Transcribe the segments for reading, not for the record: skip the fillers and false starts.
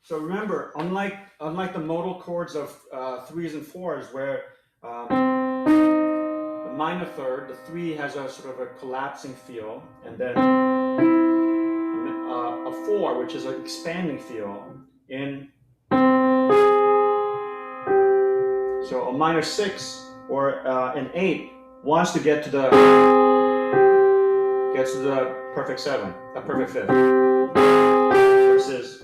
So remember, unlike the modal chords of threes and fours, where the minor third, the three has a sort of a collapsing feel, and then a four, which is an expanding feel in. So a minor six or an eight wants to gets to the perfect seven, a perfect fifth, versus.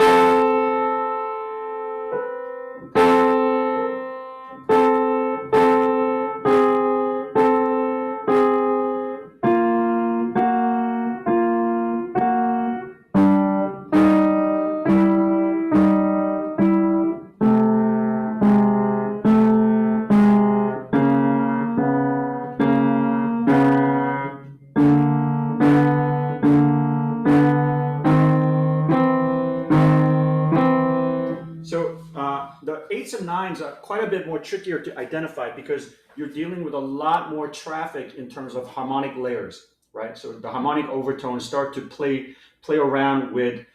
The eights and nines are quite a bit more trickier to identify because you're dealing with a lot more traffic in terms of harmonic layers, right? So the harmonic overtones start to play around with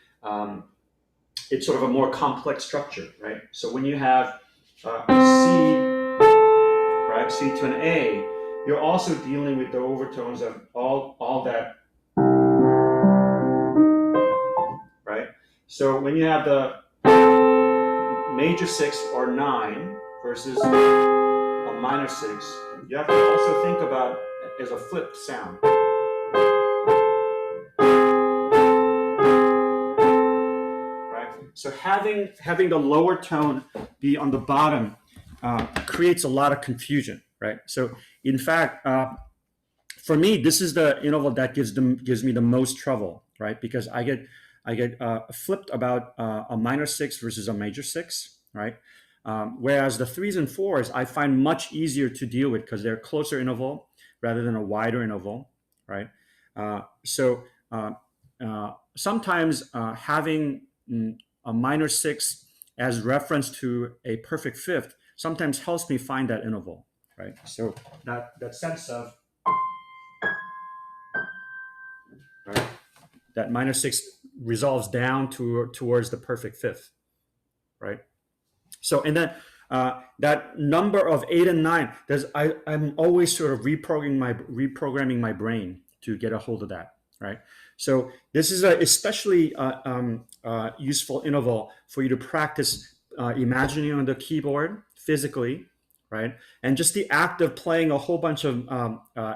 it's sort of a more complex structure, right? So when you have a C, right, C to an A, you're also dealing with the overtones of all that, right? So when you have the major six or nine versus a minor six, you have to also think about it as a flipped sound. Right? So having the lower tone be on the bottom creates a lot of confusion, right? So in fact, for me, this is the interval that gives me the most trouble, right? Because I get flipped about a minor six versus a major six, right? Whereas the threes and fours I find much easier to deal with because they're closer interval rather than a wider interval, right? Sometimes having a minor six as reference to a perfect fifth sometimes helps me find that interval, right? So that sense of, right, that minor six resolves down towards the perfect fifth, right? So, and then that number of 8 and 9, I'm always sort of reprogramming my brain to get a hold of that, right? So this is a especially useful interval for you to practice imagining on the keyboard physically, right? And just the act of playing a whole bunch of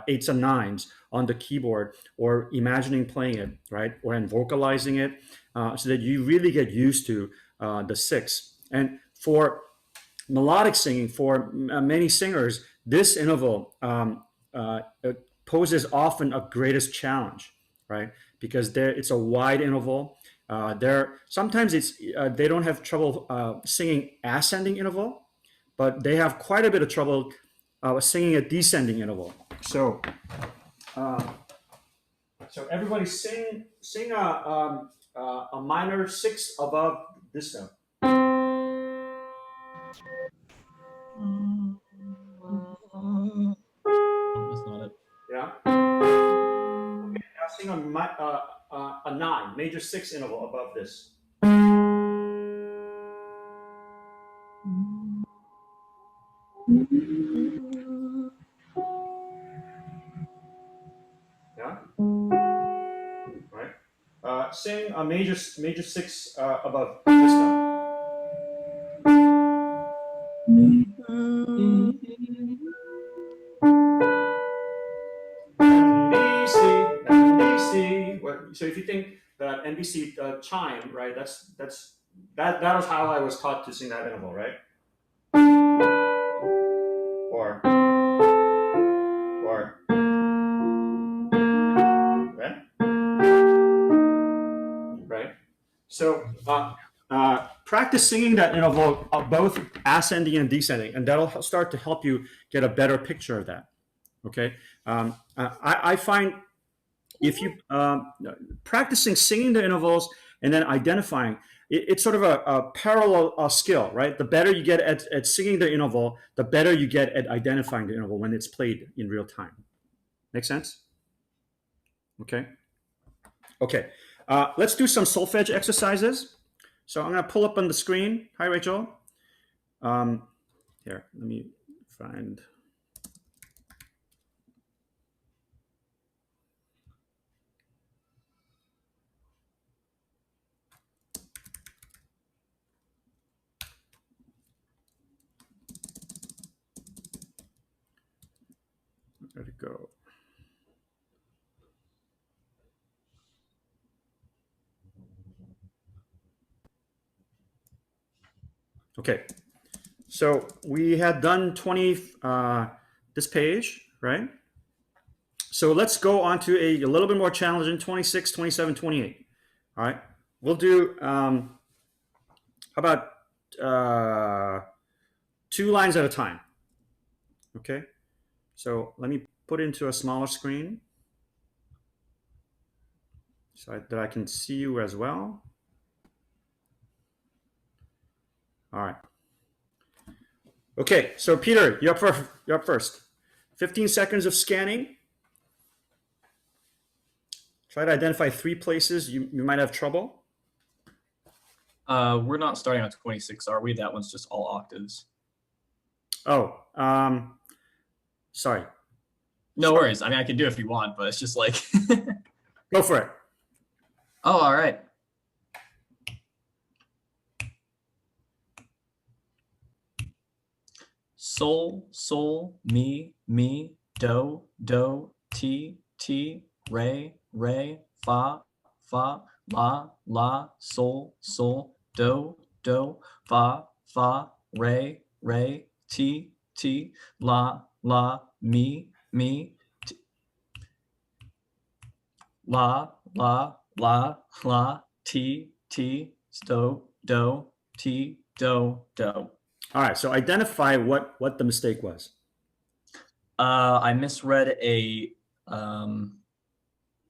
eights and nines on the keyboard, or imagining playing it, right? Or and vocalizing it, so that you really get used to the six. And for melodic singing, for many singers, this interval poses often a greatest challenge, right? Because it's a wide interval. Sometimes they don't have trouble singing ascending interval, but they have quite a bit of trouble singing a descending interval. So everybody sing a minor six above this note. That's not it. Yeah. Okay, now sing a nine, major six interval above this. Yeah. Right. Sing a major six above this note. NBC, NBC. So if you think that NBC chime, right? That was how I was taught to sing that interval, right? Or right? So practice singing that interval both ascending and descending, and that'll start to help you get a better picture of that. Okay, I find if you practicing singing the intervals and then identifying, it's sort of a parallel skill, right? The better you get at singing the interval, the better you get at identifying the interval when it's played in real time. Make sense? Okay. Okay. Let's do some solfege exercises. So I'm going to pull up on the screen. Hi, Rachel. Here, let me find. Where'd it go? Okay, so we had done 20, this page, right? So let's go on to a little bit more challenging, 26, 27, 28. All right, we'll do, how about 2 lines at a time? Okay, so let me put into a smaller screen so that I can see you as well. All right. Okay, so Peter, you're up first. 15 seconds of scanning. Try to identify 3 places you might have trouble. We're not starting on 26, are we? That one's just all octaves. Oh, sorry. No worries. I mean, I can do it if you want, but it's just like. Go for it. Oh, all right. Sol, sol, mi, do, ti, re, fa, la, sol, do, fa, re, ti, la, mi, t, la, ti, do, ti, do. All right, so identify what the mistake was. I misread a,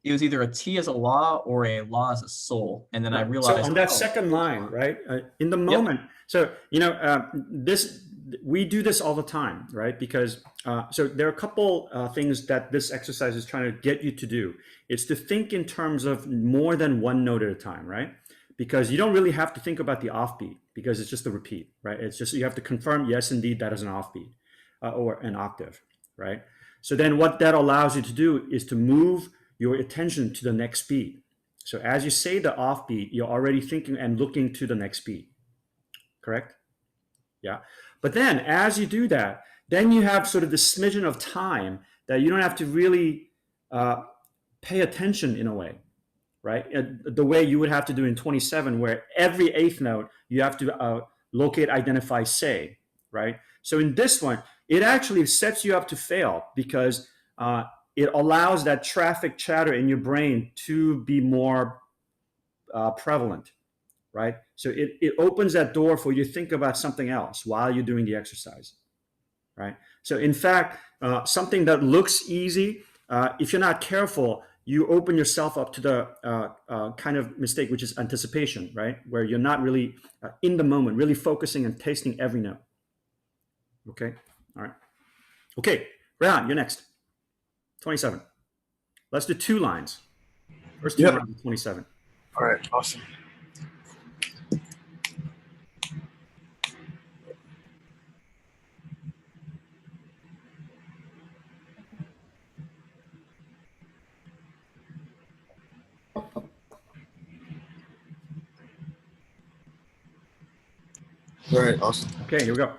it was either a T as a law or a law as a soul. And then I realized. So on that second line, right, in the moment, yep. So, we do this all the time, right? Because, so there are a couple things that this exercise is trying to get you to do. It's to think in terms of more than one note at a time, right? Because you don't really have to think about the offbeat because it's just a repeat, right? It's just, you have to confirm, yes, indeed, that is an offbeat or an octave, right? So then what that allows you to do is to move your attention to the next beat. So as you say the offbeat, you're already thinking and looking to the next beat, correct? Yeah. But then as you do that, then you have sort of this smidgen of time that you don't have to really pay attention in a way, right? The way you would have to do in 27, where every 8th note, you have to locate, identify, say, right? So in this one, it actually sets you up to fail because it allows that traffic chatter in your brain to be more prevalent, right? So it opens that door for you to think about something else while you're doing the exercise, right? So in fact, something that looks easy, if you're not careful, you open yourself up to the kind of mistake, which is anticipation, right? Where you're not really in the moment, really focusing and tasting every note. Okay, all right. Okay, Rehan, you're next. 27. Let's do 2 lines. First 2 lines of 27. All right, awesome. All right, awesome. Okay, here we go.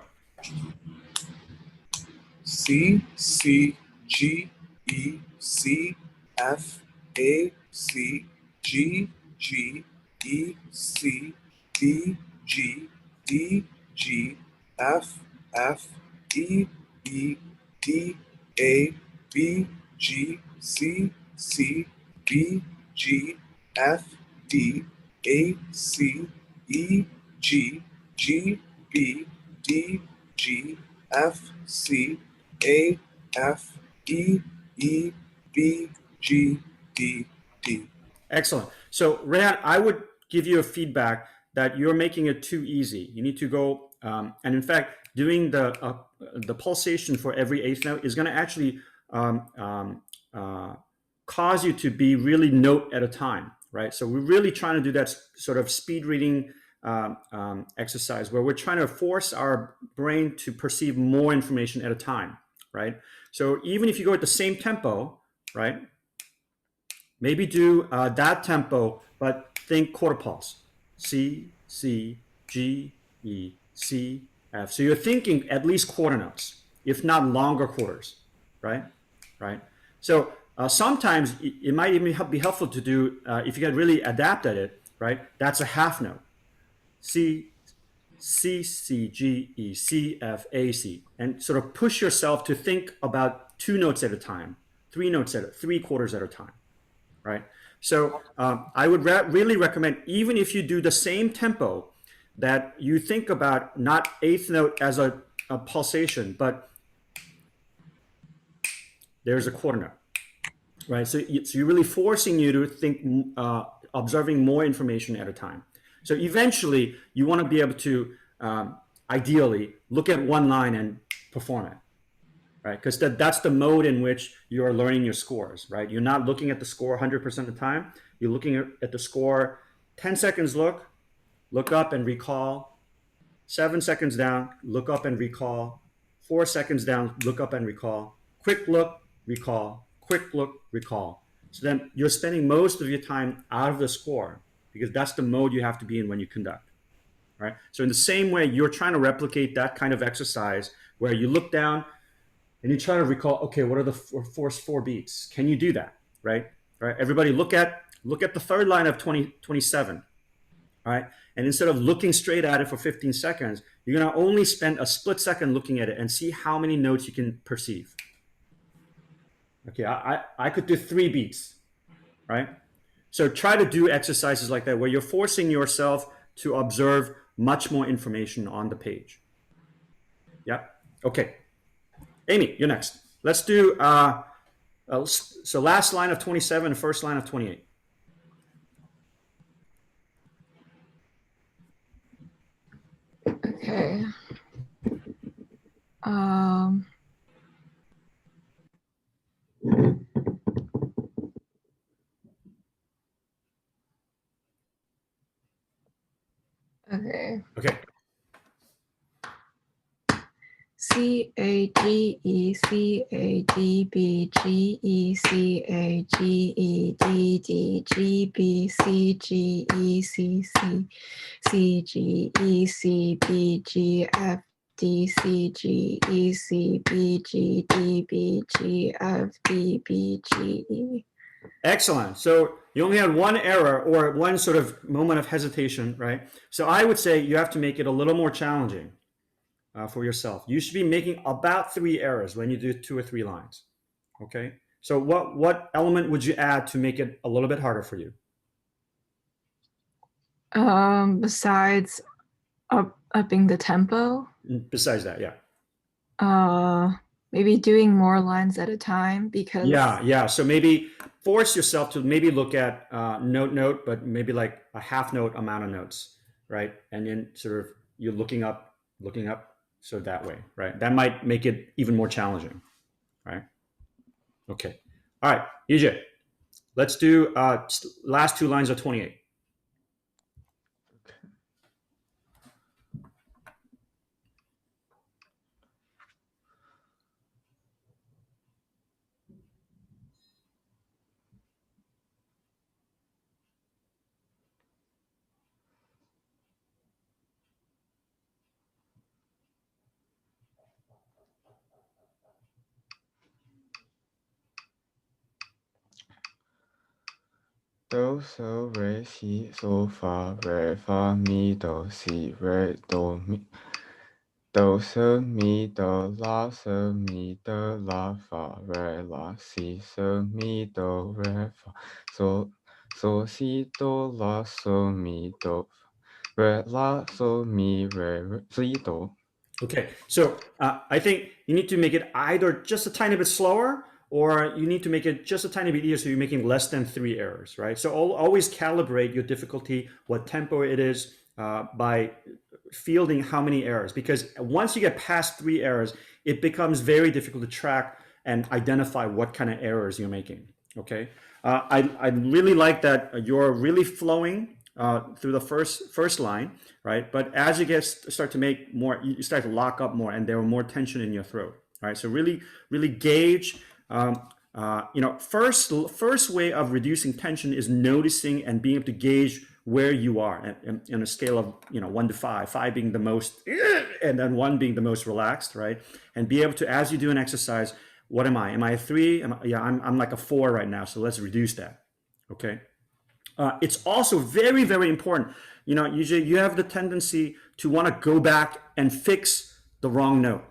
C, C, G, E, C, F, A, C, G, G, E, C, B, G, D, G, F, F, E, E, D, A, B, G, C, C, B, G, F, D, A, C, E, G, G, B, D, G, F, C, A, F, E, E, B, G, D, D. Excellent. So, Rehan, I would give you a feedback that you're making it too easy. You need to go, and in fact, doing the pulsation for every 8th note is going to actually cause you to be really note at a time, right? So we're really trying to do that sort of speed reading exercise where we're trying to force our brain to perceive more information at a time, right? So even if you go at the same tempo, right? Maybe do that tempo, but think quarter pulse. C, C, G, E, C, F. So you're thinking at least quarter notes, if not longer quarters, right? Right. So sometimes it might even be helpful to do, if you get really adept at it, right? That's a half note. C, C, C, G, E, C, F, A, C, and sort of push yourself to think about 2 notes at a time, 3 notes at 3 quarters at a time, right? So I would really recommend, even if you do the same tempo, that you think about not eighth note as a pulsation, but there's a quarter note, right? So you're really forcing you to think, observing more information at a time. So eventually, you want to be able to, ideally, look at one line and perform it, right? Because that's the mode in which you're learning your scores, right? You're not looking at the score 100% of the time. You're looking at the score, 10 seconds look up and recall, 7 seconds down, look up and recall, 4 seconds down, look up and recall, quick look, recall, quick look, recall. So then you're spending most of your time out of the score because that's the mode you have to be in when you conduct, right? So in the same way, you're trying to replicate that kind of exercise where you look down and you try to recall, okay, what are the first 4 beats? Can you do that, right? Right. Everybody look at the third line of 27, all right? And instead of looking straight at it for 15 seconds, you're gonna only spend a split second looking at it and see how many notes you can perceive. Okay, I could do 3 beats, right? So try to do exercises like that where you're forcing yourself to observe much more information on the page. Yeah, okay. Amy, you're next. Let's do, so last line of 27, first line of 28. Okay. Okay. Okay. C A G E C A G B G E C A G E D D G B C G E C C C G E C B G F D C G E C B G D B G F D B G E. Excellent. So you only had one error or one sort of moment of hesitation, right? So I would say you have to make it a little more challenging for yourself. You should be making about 3 errors when you do 2 or 3 lines. Okay. So what element would you add to make it a little bit harder for you? Besides upping the tempo. Besides that, yeah. Maybe doing more lines at a time because yeah. So maybe force yourself to maybe look at note, but maybe like a half note amount of notes, right? And then sort of you're looking up, so that way, right? That might make it even more challenging, right? Okay. All right, EJ, let's do last 2 lines of 28. Do, so, re, si, so, fa, mi, do, si, re, do, mi. Do, so, mi, do, mi, do, la, fa, re, la, si, so, mi, do, re, fa, so, si, do, la, so, mi, do, re, la, so, mi, re, si, do. Okay, so I think you need to make it either just a tiny bit slower or you need to make it just a tiny bit easier so you're making less than 3 errors, right? So always calibrate your difficulty, what tempo it is, by fielding how many errors. Because once you get past 3 errors, it becomes very difficult to track and identify what kind of errors you're making, okay? I really like that you're really flowing, through the first line, right? But as you start to make more, you start to lock up more, and there are more tension in your throat, right? So really gauge. First way of reducing tension is noticing and being able to gauge where you are in a scale of 1 to 5, 5 being the most, and then 1 being the most relaxed, right? And be able to, as you do an exercise, what am I? Am I a 3? I'm like a 4 right now. So let's reduce that. Okay. It's also very, very important. Usually you have the tendency to want to go back and fix the wrong note,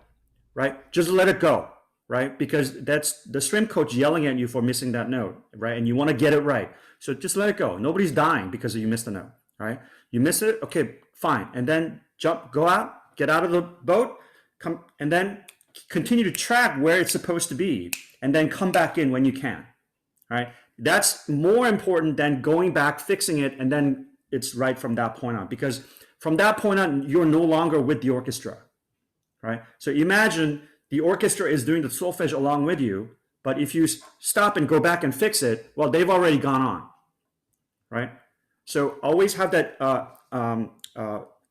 right? Just let it go, right? Because that's the stream coach yelling at you for missing that note, right? And you want to get it right. So just let it go. Nobody's dying because you missed a note, right? You miss it, okay, fine. And then go out, get out of the boat, come, and then continue to track where it's supposed to be, and then come back in when you can, right? That's more important than going back, fixing it, and then it's right from that point on. Because from that point on, you're no longer with the orchestra, right? So imagine the orchestra is doing the solfege along with you, but if you stop and go back and fix it, well, they've already gone on, right? So always have that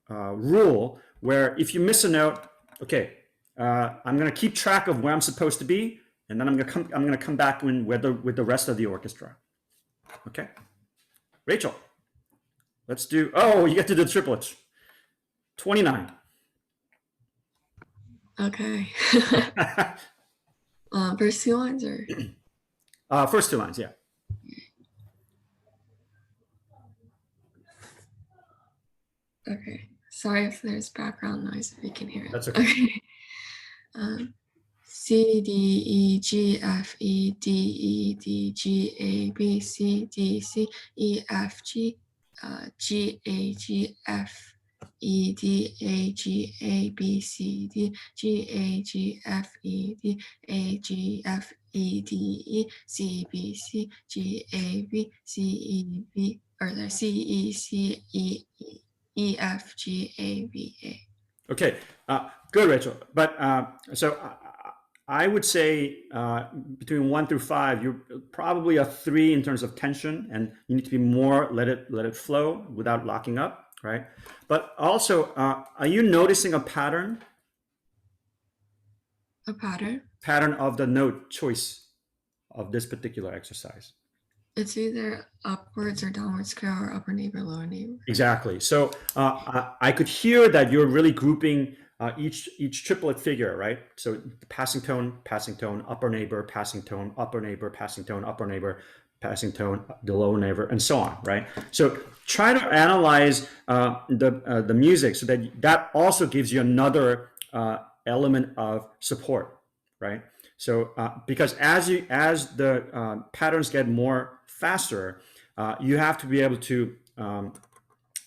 rule where if you miss a note, okay, I'm going to keep track of where I'm supposed to be, and then I'm going to come back in with the rest of the orchestra. Okay, Rachel, let's do. Oh, you get to do the triplets. 29. Okay. First 2 lines or? First 2 lines, yeah. Okay. Sorry if there's background noise, if you can hear it. That's okay. C, D, E, G, F, E, D, E, D, G, A, B, C, D, C, E, F, G, G, A, G, F, E, D, A, G, A, B, C, D, G, A, G, F, E, D, A, G, F, E, D, E, C, B, C, G, A, B, C, E, B, or the C, E, C, E, E, F, G, A, B, A. Okay, good, Rachel. But so I would say between 1 through 5, you're probably a 3 in terms of tension, and you need to be more let it flow without locking up, right? But also, are you noticing a pattern? A pattern? Pattern of the note choice of this particular exercise. It's either upwards or downward scale or upper neighbor, lower neighbor. Exactly. So I could hear that you're really grouping each triplet figure, right? So passing tone, upper neighbor, passing tone, upper neighbor, passing tone, upper neighbor, passing tone, the lower neighbor, and so on, right? So try to analyze the music so that also gives you another element of support, right? So because as the patterns get more faster, you have to be able to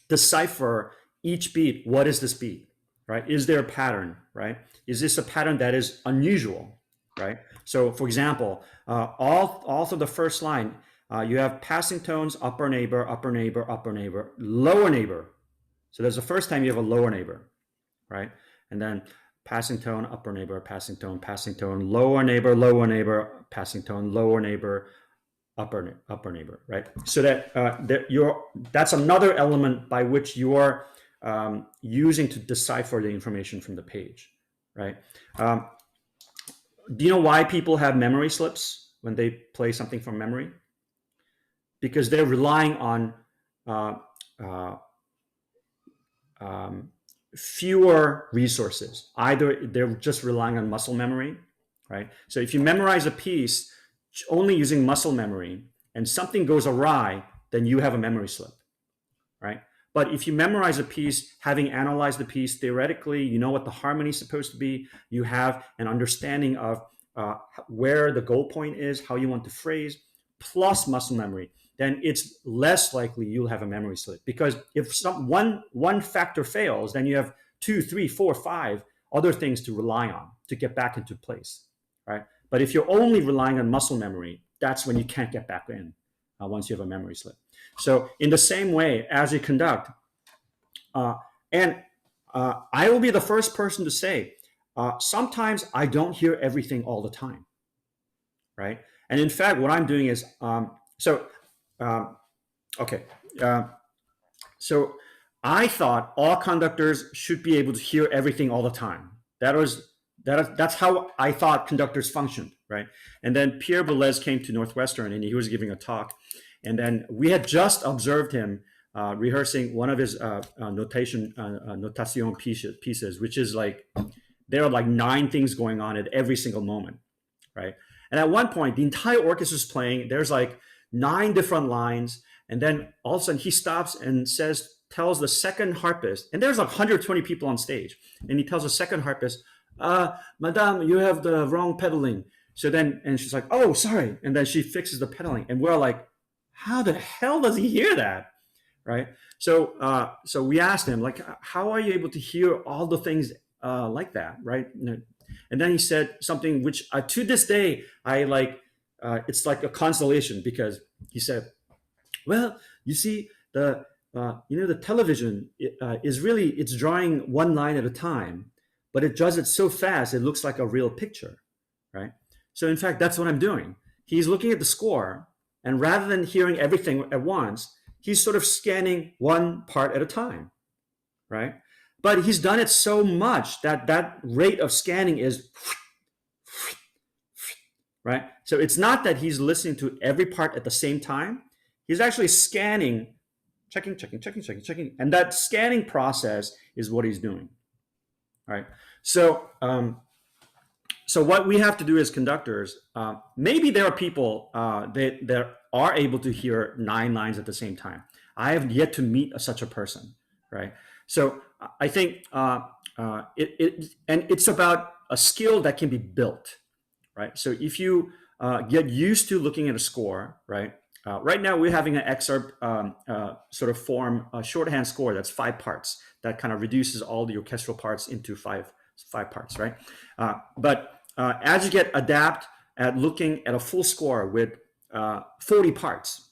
decipher each beat. What is this beat, right? Is there a pattern, right? Is this a pattern that is unusual, right? So for example, all through the first line, you have passing tones, upper neighbor, upper neighbor, upper neighbor, lower neighbor. So there's the first time you have a lower neighbor, right? And then passing tone, upper neighbor, passing tone, lower neighbor, passing tone, lower neighbor, upper neighbor, right? So that's another element by which you're using to decipher the information from the page, right? Do you know why people have memory slips when they play something from memory? Because they're relying on fewer resources. Either they're just relying on muscle memory, right? So if you memorize a piece only using muscle memory and something goes awry, then you have a memory slip, right? But if you memorize a piece, having analyzed the piece theoretically, you know what the harmony is supposed to be, you have an understanding of where the goal point is, how you want to phrase, plus muscle memory, then it's less likely you'll have a memory slip. Because if one factor fails, then you have 2, 3, 4, 5 other things to rely on to get back into place, right? But if you're only relying on muscle memory, that's when you can't get back in once you have a memory slip. So in the same way, as you conduct, I will be the first person to say, sometimes I don't hear everything all the time, right? And in fact, what I'm doing is, So I thought all conductors should be able to hear everything all the time. That's how I thought conductors functioned, right? And then Pierre Boulez came to Northwestern and he was giving a talk. And then we had just observed him rehearsing one of his notation pieces, which is like, there are like 9 things going on at every single moment, right? And at one point, the entire orchestra is playing. There's like 9 different lines. And then all of a sudden he stops and tells the second harpist, and there's like 120 people on stage. And he tells the second harpist, Madame, you have the wrong pedaling. So then, and she's like, oh, sorry. And then she fixes the pedaling. And we're like, how the hell does he hear that? Right. So, so we asked him, like, how are you able to hear all the things like that? Right. And then he said something which to this day, I like, it's like a consolation, because he said, well, you see, the television is really, it's drawing one line at a time, but it does it so fast, it looks like a real picture, right? So in fact, that's what I'm doing. He's looking at the score, and rather than hearing everything at once, he's sort of scanning one part at a time, right? But he's done it so much that that rate of scanning is, right? So it's not that he's listening to every part at the same time. He's actually scanning, checking. And that scanning process is what he's doing, right? So, so what we have to do as conductors, maybe there are people that are able to hear 9 lines at the same time. I have yet to meet such a person, right? So I think it's about a skill that can be built, right? So if you get used to looking at a score, right? Right now we're having an excerpt sort of form, a shorthand score that's 5 parts that kind of reduces all the orchestral parts into five parts, right? But as you get adept at looking at a full score with 40 parts,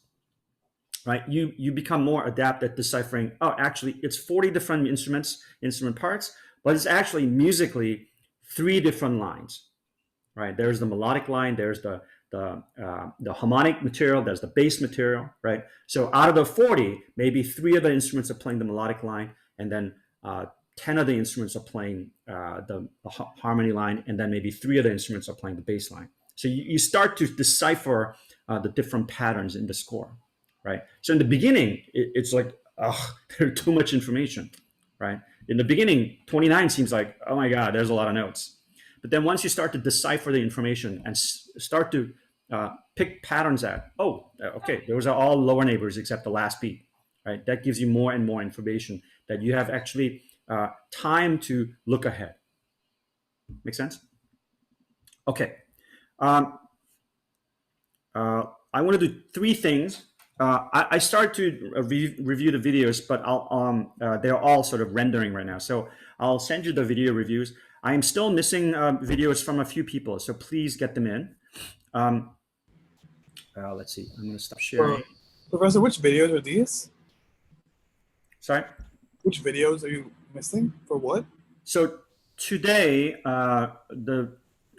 right? You become more adept at deciphering, oh, actually it's 40 different instrument parts, but it's actually musically 3 different lines, right? There's the melodic line, there's the harmonic material, there's the bass material, right? So out of the 40, maybe 3 of the instruments are playing the melodic line, and then 10 of the instruments are playing the harmony line, and then maybe 3 of the instruments are playing the bass line. So you start to decipher the different patterns in the score, right? So in the beginning, it's like, oh, there's too much information, right? In the beginning, 29 seems like, oh my God, there's a lot of notes. But then once you start to decipher the information and start to pick patterns at, oh, okay, those are all lower neighbors except the last beat, right? That gives you more and more information that you have actually time to look ahead. Make sense? Okay. I want to do 3 things. I start to review the videos, but they're all sort of rendering right now. So I'll send you the video reviews. I am still missing videos from a few people, so please get them in. Let's see. I'm going to stop sharing. Professor, which videos are these? Sorry? Which videos are you missing? For what? So today,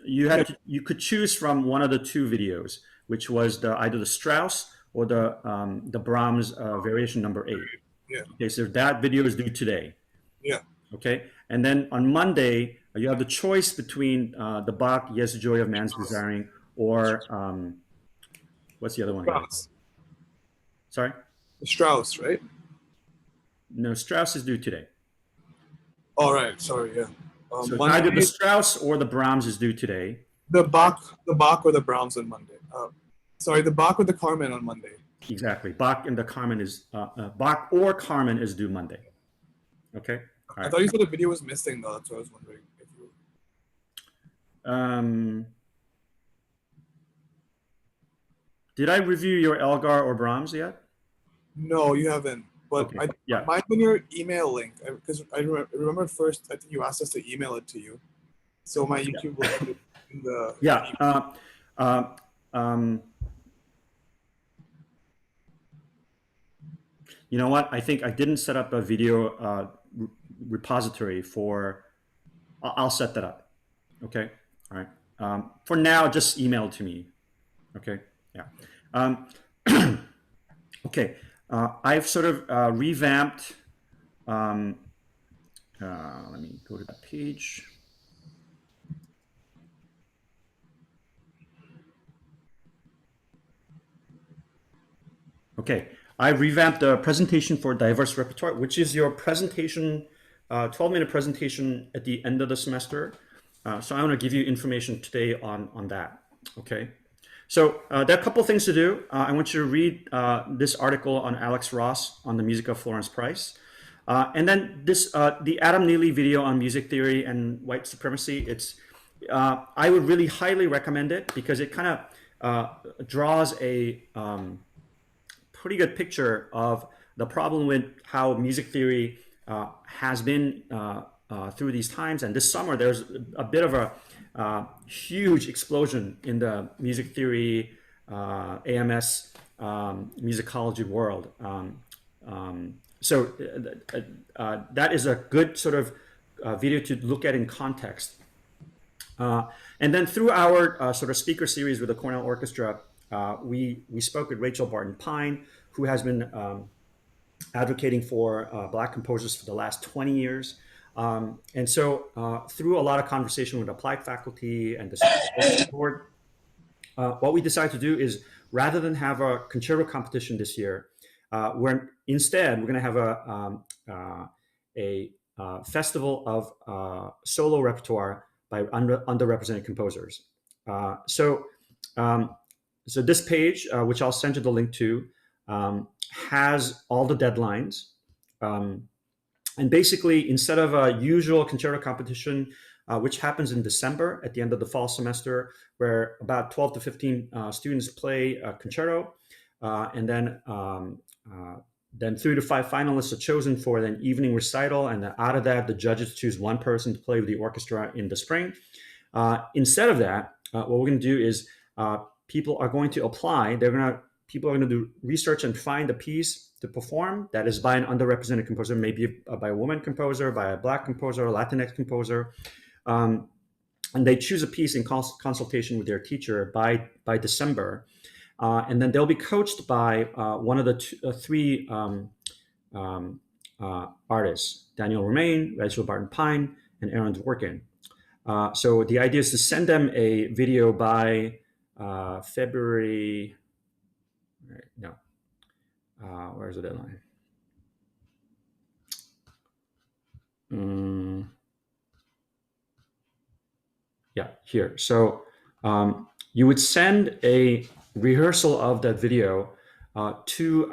you could choose from one of the 2 videos, which was either the Strauss or the Brahms variation number 8. Yeah. Okay, so that video is due today. Yeah. Okay, and then on Monday you have the choice between the Bach Yes Joy of Man's Desiring or what's the other one? Strauss. Sorry? Strauss, right? No, Strauss is due today. All right. Sorry. Yeah. So Monday, either the Strauss or the Brahms is due today. the Bach or the Brahms on Monday. Sorry, the Bach or the Carmen on Monday. Exactly. Bach and the Carmen is Bach or Carmen is due Monday. Okay. All I right. thought you said the video was missing though. That's what I was wondering. If you... Did I review your Elgar or Brahms yet? No, you haven't. But Okay, yeah. mine's on your email link because I remember first. I think you asked us to email it to you, so my YouTube will have it in the Yeah. You know what? I think I didn't set up a video repository for. I'll set that up. Okay. All right. For now, just email it to me. Okay. Yeah. Okay. I've sort of revamped. Let me go to that page. Okay, I revamped the presentation for diverse repertoire, which is your presentation, 12-minute presentation at the end of the semester. So I want to give you information today on that. Okay, so there are a couple of things to do. I want you to read this article on Alex Ross on the music of Florence Price. And then this, the Adam Neely video on music theory and white supremacy. It's, I would really highly recommend it because it kind of draws a pretty good picture of the problem with how music theory has been through these times. And this summer, there's a bit of a huge explosion in the music theory, AMS, musicology world. So that is a good sort of video to look at in context. And then through our sort of speaker series with the Cornell Orchestra, we spoke with Rachel Barton Pine, who has been advocating for Black composers for the last 20 years. And so through a lot of conversation with applied faculty and the board, what we decided to do is rather than have a concerto competition this year, instead we're going to have a festival of solo repertoire by underrepresented composers. So this page, which I'll send you the link to, has all the deadlines. And basically, instead of a usual concerto competition, which happens in December at the end of the fall semester, where about 12 to 15 students play a concerto, and then 3 to 5 finalists are chosen for an evening recital, and then out of that, the judges choose one person to play with the orchestra in the spring. Instead of that, what we're going to do is people are going to apply. People are going to do research and find a piece to perform that is by an underrepresented composer, maybe by a woman composer, by a Black composer, a Latinx composer. And they choose a piece in consultation with their teacher by December. And then they'll be coached by one of the three artists, Daniel Romain, Rachel Barton Pine, and Aaron Dworkin. So the idea is to send them a video by February, where's the deadline? Yeah, here. So you would send a rehearsal of that video to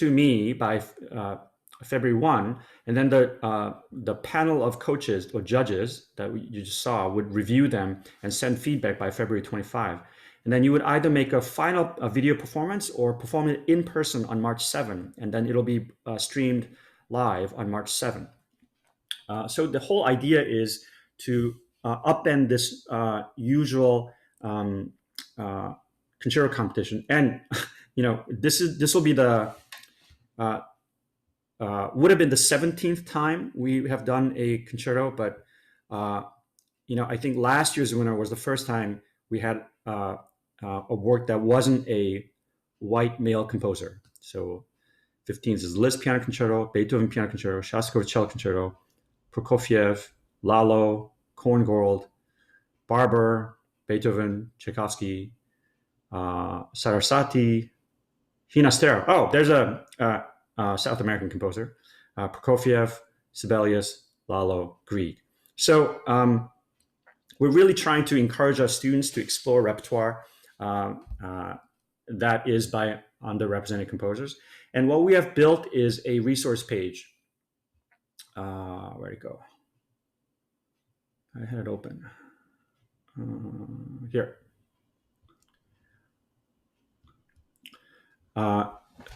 me by February 1, and then the panel of coaches or judges that you just saw would review them and send feedback by February 25. And then you would either make a final video performance or perform it in person on March 7, and then it'll be streamed live on March 7. So the whole idea is to upend this usual concerto competition. And this will be the would have been the 17th time we have done a concerto, but I think last year's winner was the first time we had a work that wasn't a white male composer. So 15th is Liszt Piano Concerto, Beethoven Piano Concerto, Shostakovich Cello Concerto, Prokofiev, Lalo, Korngold, Barber, Beethoven, Tchaikovsky, Sarasate, Ginastera. Oh, there's a South American composer, Prokofiev, Sibelius, Lalo, Grieg. So we're really trying to encourage our students to explore repertoire that is by underrepresented composers. And what we have built is a resource page. Where'd it go? I had it open. Here.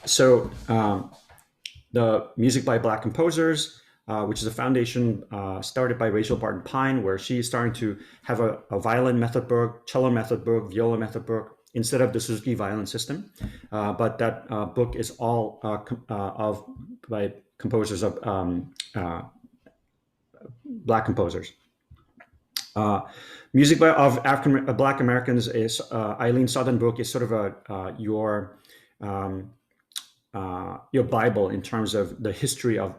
So the Music by Black Composers, which is a foundation started by Rachel Barton Pine, where she's starting to have a violin method book, cello method book, viola method book, instead of the Suzuki violin system. But that book is all by composers of Black composers. Music of Black Americans is Eileen Southernbrook is sort of your your Bible in terms of the history of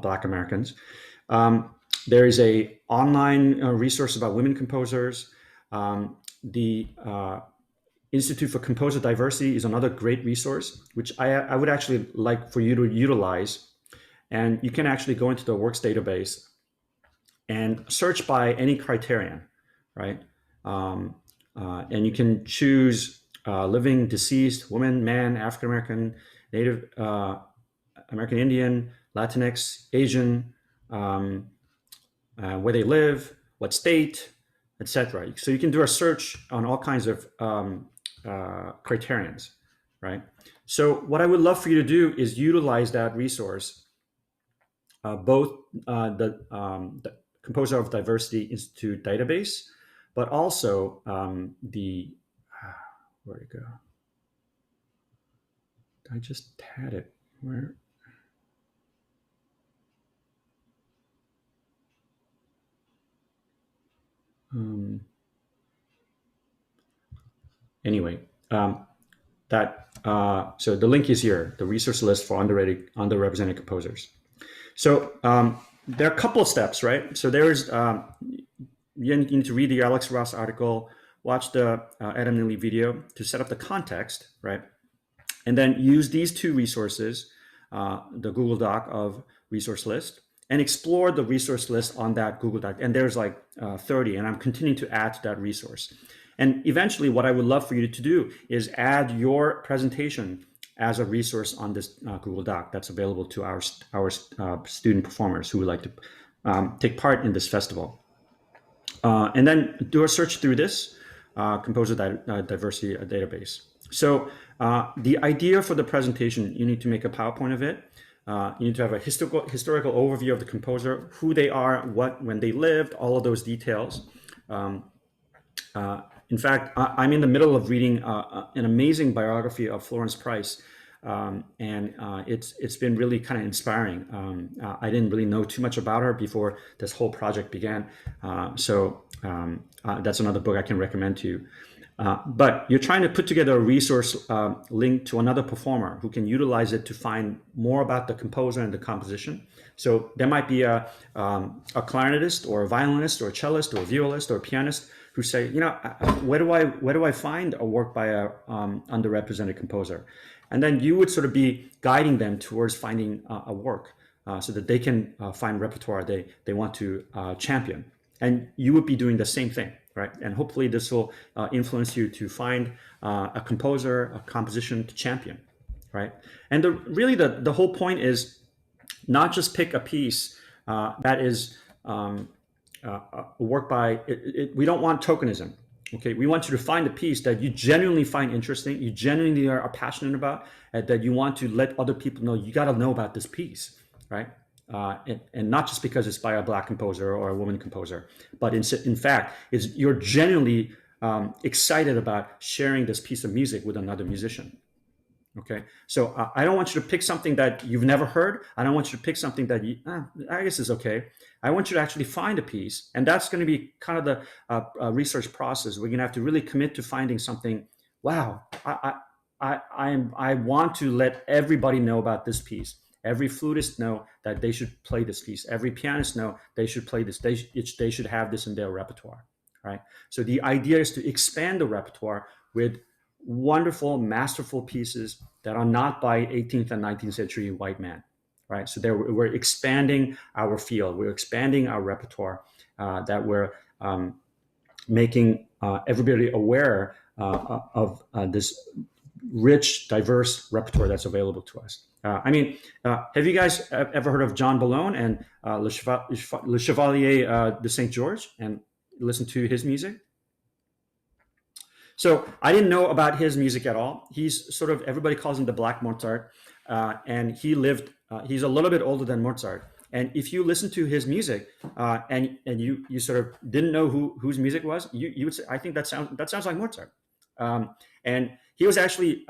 Black Americans. There is a online resource about women composers. The Institute for Composer Diversity is another great resource, which I would actually like for you to utilize. And you can actually go into the Works database and search by any criterion, right? And you can choose living, deceased, woman, man, African American, Native American Indian, Latinx, Asian, where they live, what state, etc. So you can do a search on all kinds of criterions, right? So what I would love for you to do is utilize that resource, both the Composer of Diversity Institute database, but also where'd it go? I just had it. Where? Anyway, so the link is here, the resource list for underrepresented composers. So there are a couple of steps, right? So there's, you need to read the Alex Ross article, watch the Adam Neely video to set up the context, right? And then use these two resources, the Google Doc of resource list, and explore the resource list on that Google Doc. And there's like 30, and I'm continuing to add to that resource. And eventually what I would love for you to do is add your presentation as a resource on this Google Doc that's available to our student performers who would like to take part in this festival. And then do a search through this Composer Diversity database. So the idea for the presentation, you need to make a PowerPoint of it. You need to have a historical overview of the composer, who they are, when they lived, all of those details. In fact, I'm in the middle of reading an amazing biography of Florence Price, and it's been really kind of inspiring. I didn't really know too much about her before this whole project began, so that's another book I can recommend to you. But you're trying to put together a resource link to another performer who can utilize it to find more about the composer and the composition. So there might be a clarinetist or a violinist or a cellist or a violist or a pianist who say, you know, where do I find a work by a underrepresented composer? And then you would sort of be guiding them towards finding a work so that they can find repertoire they want to champion. And you would be doing the same thing, right? And hopefully this will influence you to find a composer, a composition to champion, right? And really the whole point is not just pick a piece that is a work by, we don't want tokenism, okay? We want you to find a piece that you genuinely find interesting, you genuinely are passionate about, and that you want to let other people know, you gotta know about this piece, right? And not just because it's by a Black composer or a woman composer, but in fact, you're genuinely excited about sharing this piece of music with another musician. Okay, so I don't want you to pick something that you've never heard. I don't want you to pick something that I guess is okay. I want you to actually find a piece, and that's going to be kind of the research process. We're going to have to really commit to finding something. Wow, I want to let everybody know about this piece. Every flutist know that they should play this piece. Every pianist know they should play this. They should have this in their repertoire, right? So the idea is to expand the repertoire with wonderful, masterful pieces that are not by 18th and 19th century white man, right? So we're expanding our field. We're expanding our repertoire, that we're making everybody aware of this rich, diverse repertoire that's available to us. I mean, have you guys ever heard of John Bellone and Le Chevalier de Saint George and listened to his music? So I didn't know about his music at all. He's sort of, everybody calls him the Black Mozart, and he lived, he's a little bit older than Mozart. And if you listen to his music and you sort of didn't know whose music was, you would say, I think that sounds like Mozart. And he was actually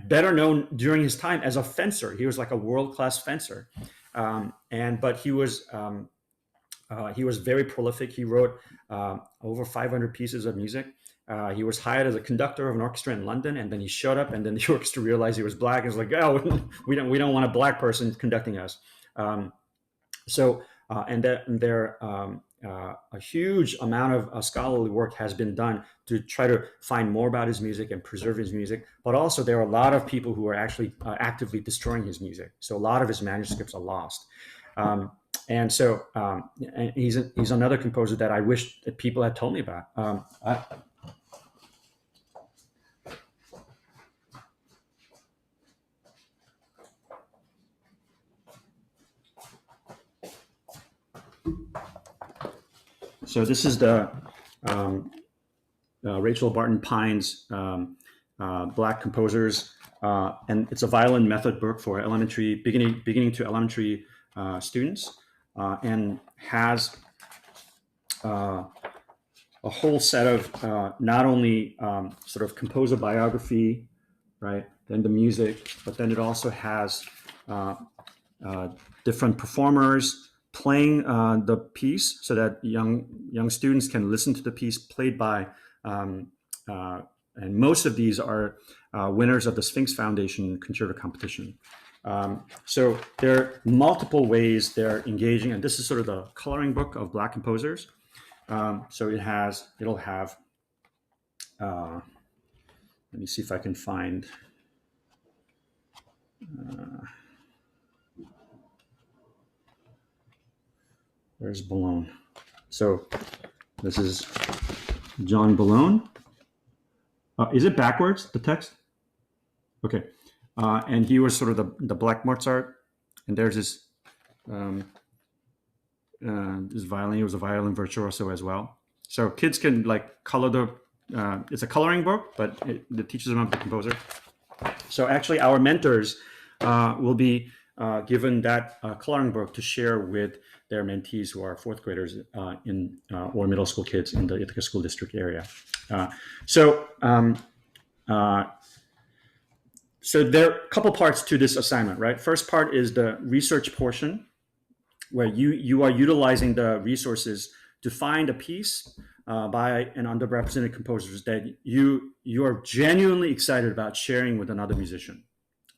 better known during his time as a fencer. He was like a world-class fencer, but he was very prolific. He wrote over 500 pieces of music, He was hired as a conductor of an orchestra in London, and then he showed up, and then the orchestra realized he was black. It was like, oh, we don't want a black person conducting us. A huge amount of scholarly work has been done to try to find more about his music and preserve his music. But also, there are a lot of people who are actually actively destroying his music. So a lot of his manuscripts are lost. And he's another composer that I wish that people had told me about. So this is the Rachel Barton Pine's Black Composers, and it's a violin method book for elementary beginning to elementary students, and has a whole set of not only sort of composer biography, right, then the music, but then it also has different performers playing the piece so that young students can listen to the piece played by, and most of these are winners of the Sphinx Foundation concerto competition. So there are multiple ways they're engaging, and this is sort of the coloring book of Black composers. So it'll have, let me see if I can find, where's Boulogne? So this is John Boulogne. Is it backwards, the text? Okay. And he was sort of the Black Mozart. And there's this violin. He was a violin virtuoso as well. So kids can like color it's a coloring book, but it teaches them about the composer. So actually our mentors will be given that coloring book to share with their mentees who are fourth graders or middle school kids in the Ithaca School District area. So there are a couple parts to this assignment, right? First part is the research portion, where you are utilizing the resources to find a piece by an underrepresented composers that you are genuinely excited about sharing with another musician.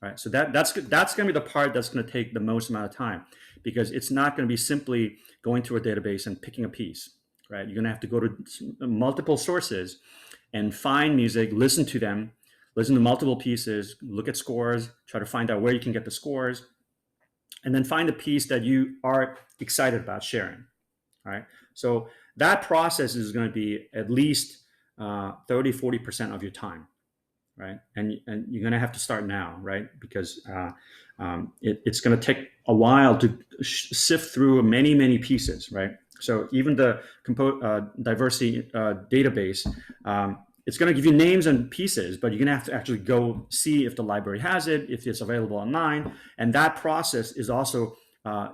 Right, so that's going to be the part that's going to take the most amount of time, because it's not going to be simply going to a database and picking a piece. Right, you're going to have to go to multiple sources and find music, listen to them, listen to multiple pieces, look at scores, try to find out where you can get the scores, and then find a piece that you are excited about sharing. All right, so that process is going to be at least 30-40% of your time. Right, and you're going to have to start now, right? Because it's going to take a while to sift through many pieces, right? So even the diversity database, it's going to give you names and pieces, but you're going to have to actually go see if the library has it, if it's available online, and that process is also a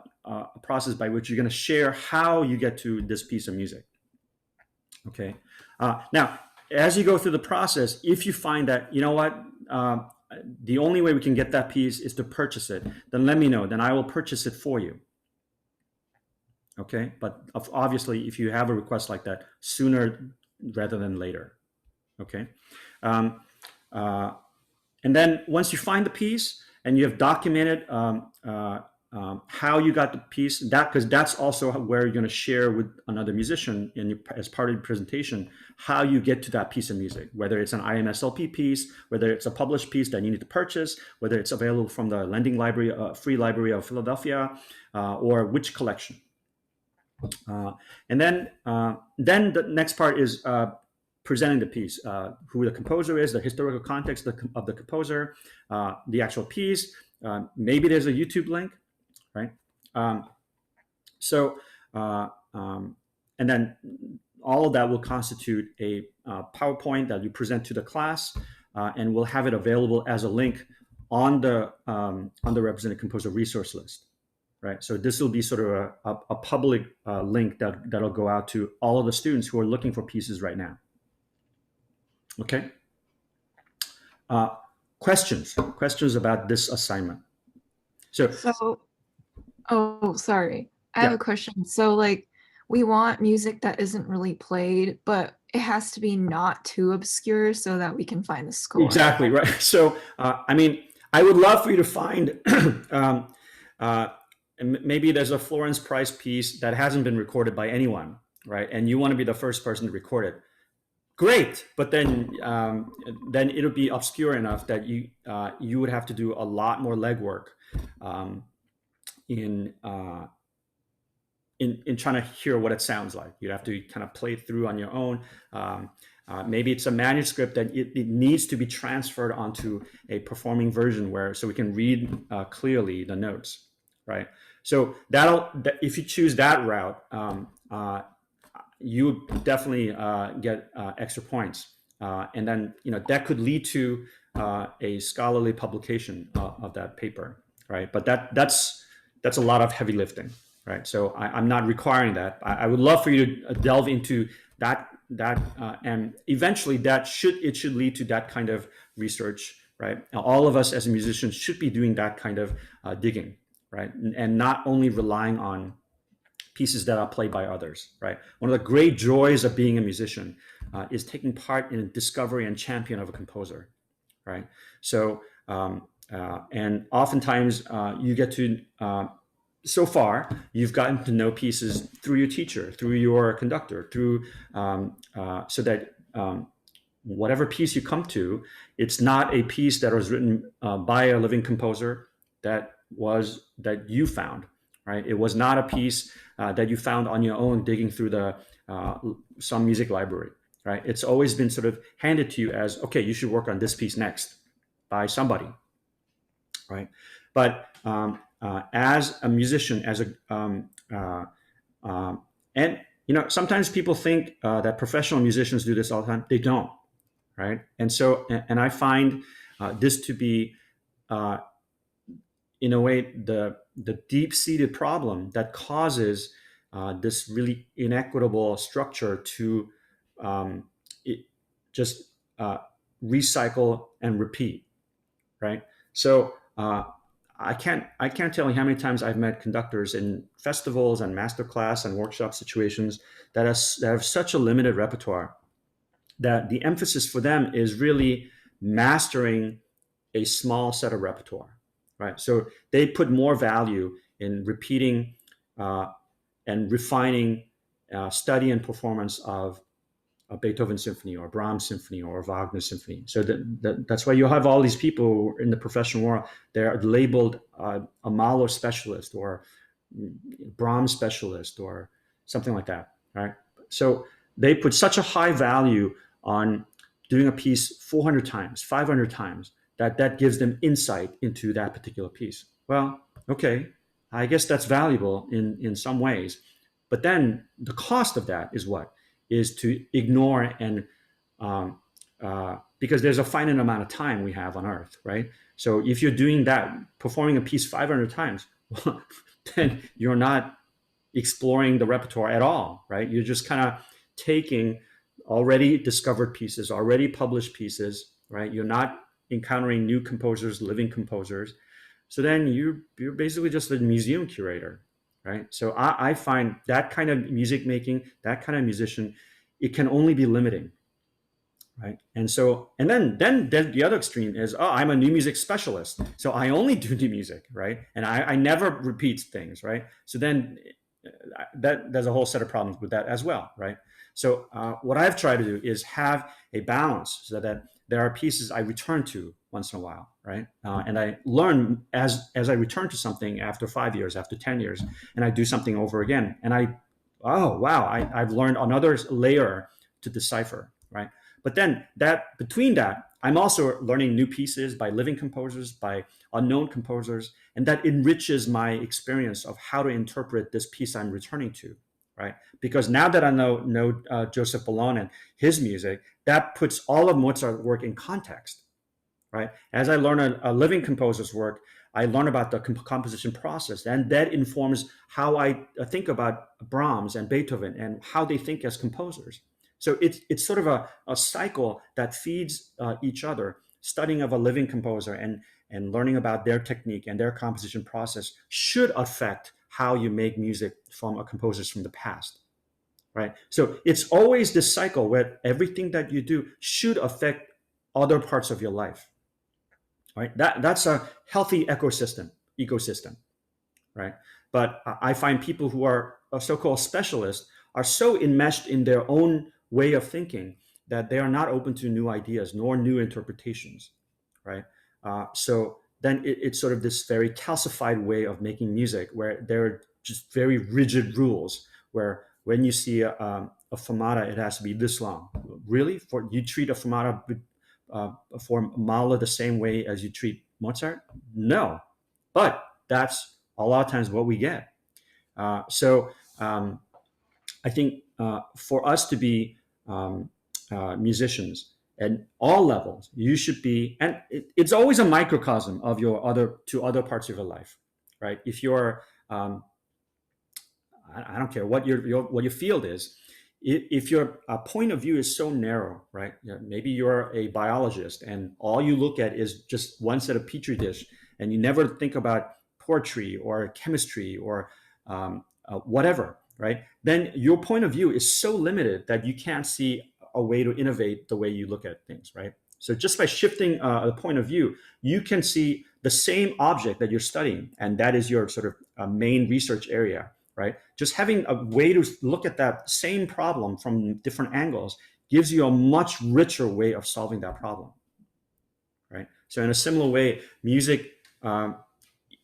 process by which you're going to share how you get to this piece of music. Okay, now, as you go through the process, if you find that, you know what, the only way we can get that piece is to purchase it, then let me know. Then I will purchase it for you. Okay, but obviously, if you have a request like that, sooner rather than later. Okay, and then once you find the piece and you have documented how you got the piece, because that's also where you're going to share with another musician as part of your presentation how you get to that piece of music, whether it's an IMSLP piece, whether it's a published piece that you need to purchase, whether it's available from the Lending Library, Free Library of Philadelphia, or which collection. And then the next part is presenting the piece, who the composer is, the historical context of the composer, the actual piece. Maybe there's a YouTube link. Right. And then all of that will constitute a PowerPoint that you present to the class, and we'll have it available as a link on the Represented Composer resource list. Right. So this will be sort of a public link that'll go out to all of the students who are looking for pieces right now. Okay. Questions about this assignment. Oh, sorry. I have a question. So like we want music that isn't really played, but it has to be not too obscure so that we can find the score. Exactly, right. So, I mean, I would love for you to find, maybe there's a Florence Price piece that hasn't been recorded by anyone, right? And you want to be the first person to record it. Great, but then it'll be obscure enough that you would have to do a lot more legwork in trying to hear what it sounds like. You'd have to kind of play it through on your own. Maybe it's a manuscript that it needs to be transferred onto a performing version so we can read clearly the notes, right? So if you choose that route, you would definitely get extra points, and then that could lead to a scholarly publication of that paper, right? But that's a lot of heavy lifting, right? So I'm not requiring that. I would love for you to delve into that, and eventually it should lead to that kind of research, right? Now, all of us as musicians should be doing that kind of digging, right? And not only relying on pieces that are played by others, right? One of the great joys of being a musician is taking part in a discovery and champion of a composer, right? So, and oftentimes you get to, so far, you've gotten to know pieces through your teacher, through your conductor, through, so that whatever piece you come to, it's not a piece that was written by a living composer that you found, right? It was not a piece that you found on your own digging through some music library, right? It's always been sort of handed to you as, okay, you should work on this piece next by somebody, right? But as a musician, and sometimes people think that professional musicians do this all the time. They don't, right? And so, and I find this to be, in a way, the deep-seated problem that causes this really inequitable structure to just recycle and repeat, right? So I can't tell you how many times I've met conductors in festivals and masterclass and workshop situations that have such a limited repertoire that the emphasis for them is really mastering a small set of repertoire. Right, so they put more value in repeating and refining study and performance of a Beethoven symphony or Brahms symphony or Wagner symphony. So that's why you have all these people in the professional world. They're labeled a Mahler specialist or Brahms specialist or something like that. Right, so they put such a high value on doing a piece 400 times, 500 times. That gives them insight into that particular piece. Well, okay, I guess that's valuable in some ways. But then the cost of that is what? Is to ignore and, because there's a finite amount of time we have on Earth, right? So if you're doing that, performing a piece 500 times, well, then you're not exploring the repertoire at all, right? You're just kind of taking already discovered pieces, already published pieces, right? You're not encountering new composers, living composers. So then you're basically just a museum curator, right? So I find that kind of music making, that kind of musician, it can only be limiting, right? And so, and then the other extreme is, oh, I'm a new music specialist, so I only do new music, right? And I never repeat things, right? So then there's a whole set of problems with that as well, right? So what I've tried to do is have a balance so that there are pieces I return to once in a while, right? And I learn as I return to something after 5 years, after 10 years, and I do something over again. And I've learned another layer to decipher, right? But then between that, I'm also learning new pieces by living composers, by unknown composers, and that enriches my experience of how to interpret this piece I'm returning to, right? Because now that I know Joseph Bellon and his music, that puts all of Mozart's work in context, right? As I learn a living composer's work, I learn about the composition process, and that informs how I think about Brahms and Beethoven and how they think as composers. So it's sort of a cycle that feeds each other. Studying of a living composer and learning about their technique and their composition process should affect how you make music from a composers from the past, right? So it's always this cycle where everything that you do should affect other parts of your life, right? That's a healthy ecosystem, right? But I find people who are so-called specialists are so enmeshed in their own way of thinking that they are not open to new ideas nor new interpretations, right? So then it's sort of this very calcified way of making music where there are just very rigid rules where when you see a fermata, it has to be this long. Really? You treat a fermata for Mahler the same way as you treat Mozart? No. But that's a lot of times what we get. So I think for us to be musicians at all levels, you should be, and it's always a microcosm of your other parts of your life, right? If you're, I don't care what your field is. If your point of view is so narrow, right? Maybe you're a biologist and all you look at is just one set of petri dish, and you never think about poetry or chemistry or whatever, right? Then your point of view is so limited that you can't see a way to innovate the way you look at things, right? So just by shifting a point of view, you can see the same object that you're studying, and that is your sort of main research area, right? Just having a way to look at that same problem from different angles gives you a much richer way of solving that problem, right? So in a similar way, music,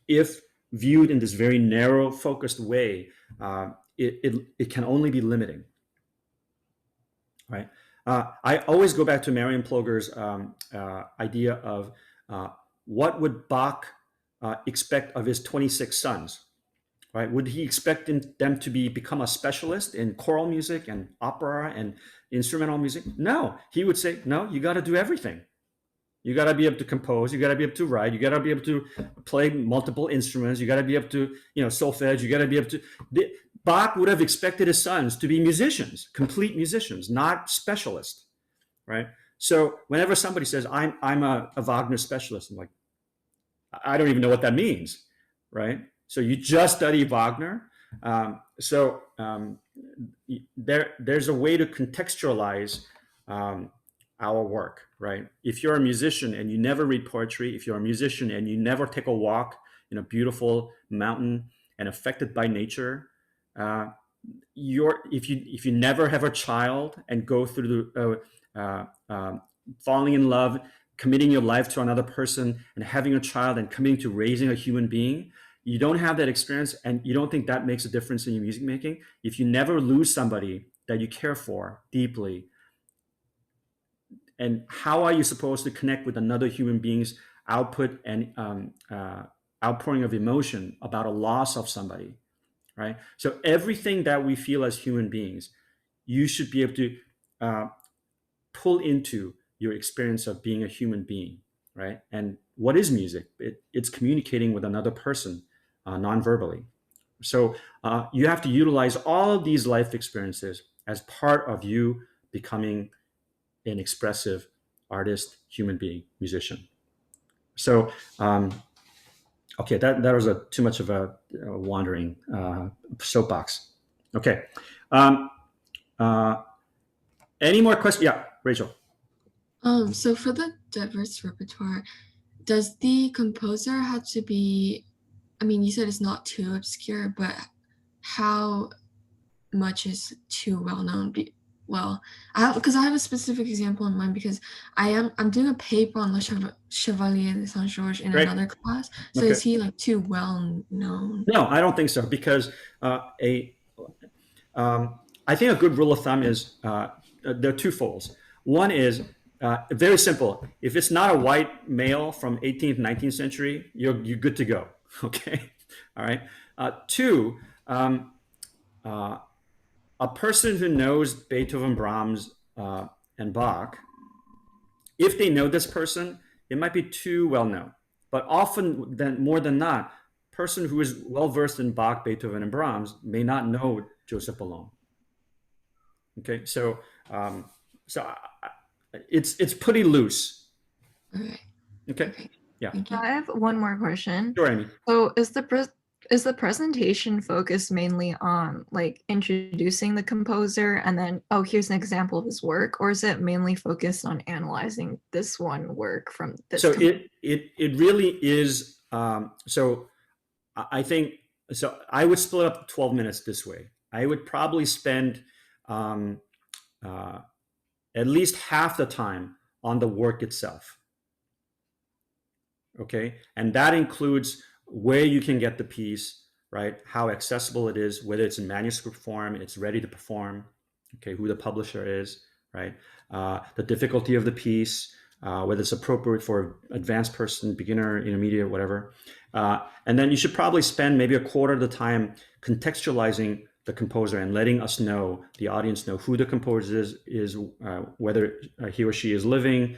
if viewed in this very narrow, focused way, it can only be limiting, right? I always go back to Marion Ploger's idea of what would Bach expect of his 26 sons, right? Would he expect them to become a specialist in choral music and opera and instrumental music? No, he would say, no, you got to do everything. You got to be able to compose. You got to be able to write. You got to be able to play multiple instruments. You got to be able to, solfege. You got to be able to. Bach would have expected his sons to be musicians, complete musicians, not specialists, right? So whenever somebody says, I'm a Wagner specialist, I'm like, I don't even know what that means, right? So you just study Wagner. There's a way to contextualize our work, right? If you're a musician and you never read poetry, if you're a musician and you never take a walk in a beautiful mountain and affected by nature, if you never have a child and go through falling in love, committing your life to another person and having a child and committing to raising a human being, you don't have that experience and you don't think that makes a difference in your music making. If you never lose somebody that you care for deeply, and how are you supposed to connect with another human being's output and outpouring of emotion about a loss of somebody, right? So everything that we feel as human beings, you should be able to pull into your experience of being a human being, right? And what is music? It's communicating with another person non-verbally. So you have to utilize all of these life experiences as part of you becoming an expressive artist, human being, musician. So, okay, that was too much of a wandering soapbox. Okay. Any more questions? Yeah, Rachel. So for the diverse repertoire, does the composer have to be, I mean, you said it's not too obscure, but how much is too well known? Well, because I have a specific example in mind, because I'm doing a paper on Le Chevalier de Saint Georges in another class. So is he like too well known? No, I don't think so, because I think a good rule of thumb is there are two folds. One is very simple. If it's not a white male from 18th, 19th century, you're good to go. Okay, all right. Two. A person who knows Beethoven, Brahms, and Bach, if they know this person, it might be too well known. But often, more than not, a person who is well versed in Bach, Beethoven, and Brahms may not know Joseph Boulogne. Okay, so it's pretty loose. Okay. Okay. Yeah. I have one more question. Sure, Amy. So is is the presentation focused mainly on like introducing the composer and then, oh, here's an example of his work, or is it mainly focused on analyzing this one work from this? So it really is. So I think so. I would split up 12 minutes this way. I would probably spend at least half the time on the work itself. Okay, and that includes where you can get the piece, right? How accessible it is, whether it's in manuscript form, it's ready to perform. Okay, who the publisher is, right? The difficulty of the piece, whether it's appropriate for advanced person, beginner, intermediate, whatever. And then you should probably spend maybe a quarter of the time contextualizing the composer and letting us know, the audience know who the composer is whether he or she is living,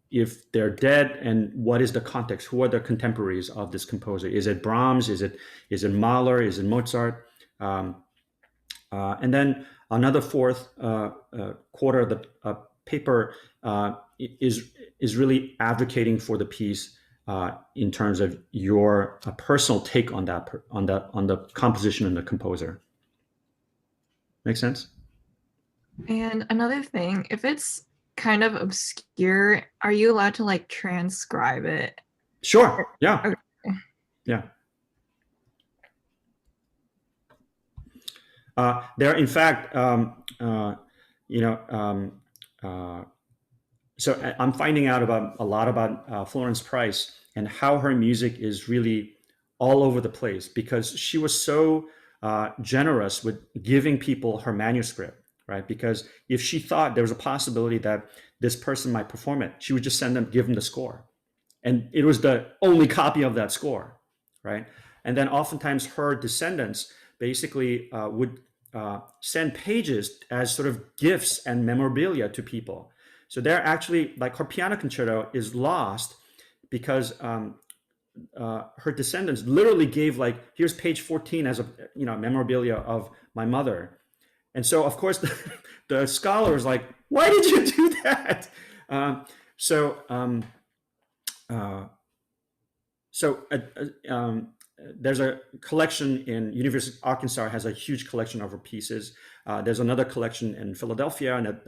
if they're dead, and what is the context, who are the contemporaries of this composer. Is it Brahms? Is it Mahler? Is it Mozart? And then another fourth quarter of the paper is really advocating for the piece in terms of your personal take on that on the composition and the composer. Make sense? And another thing, if it's kind of obscure, are you allowed to like transcribe it? Sure. Yeah. Okay. Yeah. There, in fact, so I'm finding out a lot about Florence Price and how her music is really all over the place, because she was so generous with giving people her manuscript, right? Because if she thought there was a possibility that this person might perform it, she would just give them the score. And it was the only copy of that score, right? And then oftentimes her descendants basically would send pages as sort of gifts and memorabilia to people. So they're actually, like, her piano concerto is lost because her descendants literally gave, like, here's page 14 as a memorabilia of my mother. And so of course the scholar is like, why did you do that? There's a collection in University of Arkansas has a huge collection of her pieces. There's another collection in Philadelphia, and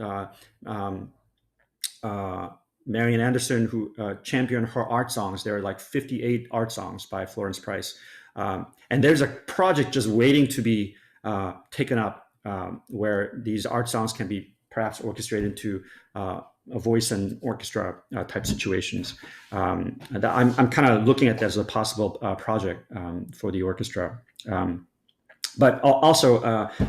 Marian Anderson, who championed her art songs. There are like 58 art songs by Florence Price. And there's a project just waiting to be taken up where these art songs can be perhaps orchestrated into a voice and orchestra type situations. I'm kind of looking at that as a possible project for the orchestra. But also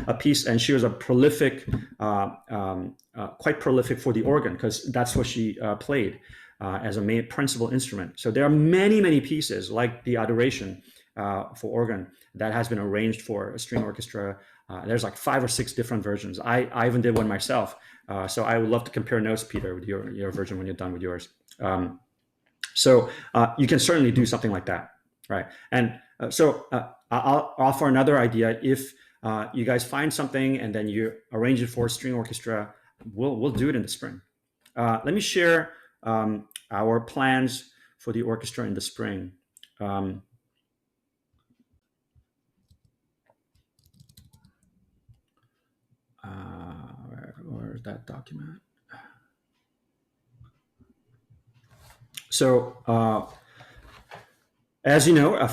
a piece, and she was a prolific, quite prolific for the organ, because that's what she played as a main principal instrument. So there are many, many pieces like the Adoration for organ that has been arranged for a string orchestra. There's like 5 or 6 different versions. I even did one myself. So I would love to compare notes, Peter, with your version when you're done with yours. So you can certainly do something like that, right? And so I'll offer another idea. If you guys find something and then you arrange it for a string orchestra, we'll do it in the spring. Let me share our plans for the orchestra in the spring. Where's that document? So as you know,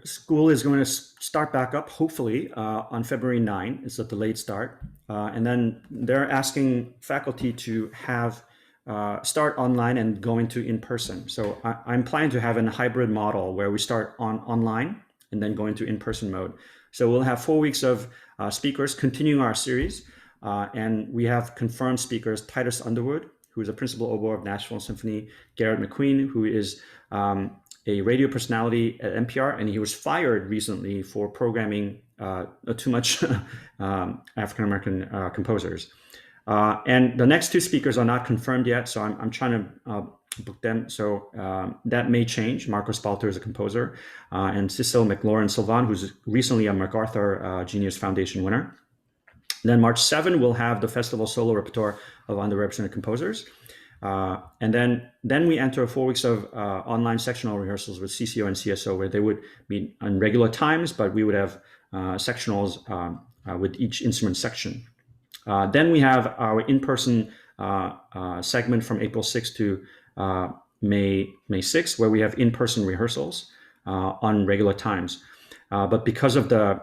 school is going to start back up, hopefully, on February 9. It's a delayed start. And then they're asking faculty to have start online and go into in-person. So I'm planning to have a hybrid model where we start online and then go into in-person mode. So we'll have 4 weeks of speakers continuing our series. And we have confirmed speakers: Titus Underwood, who is a principal oboe of Nashville Symphony; Garrett McQueen, who is a radio personality at NPR, and he was fired recently for programming too much African-American composers. And the next 2 speakers are not confirmed yet, so I'm trying to book them. So that may change. Marco Spalter is a composer, and Cecil McLaurin-Sylvan, who's recently a MacArthur Genius Foundation winner. Then March 7, we'll have the festival solo repertoire of underrepresented composers. And then we enter 4 weeks of online sectional rehearsals with CCO and CSO, where they would meet on regular times, but we would have sectionals with each instrument section. Then we have our in-person segment from April 6th to May 6th, where we have in-person rehearsals on regular times. But because of the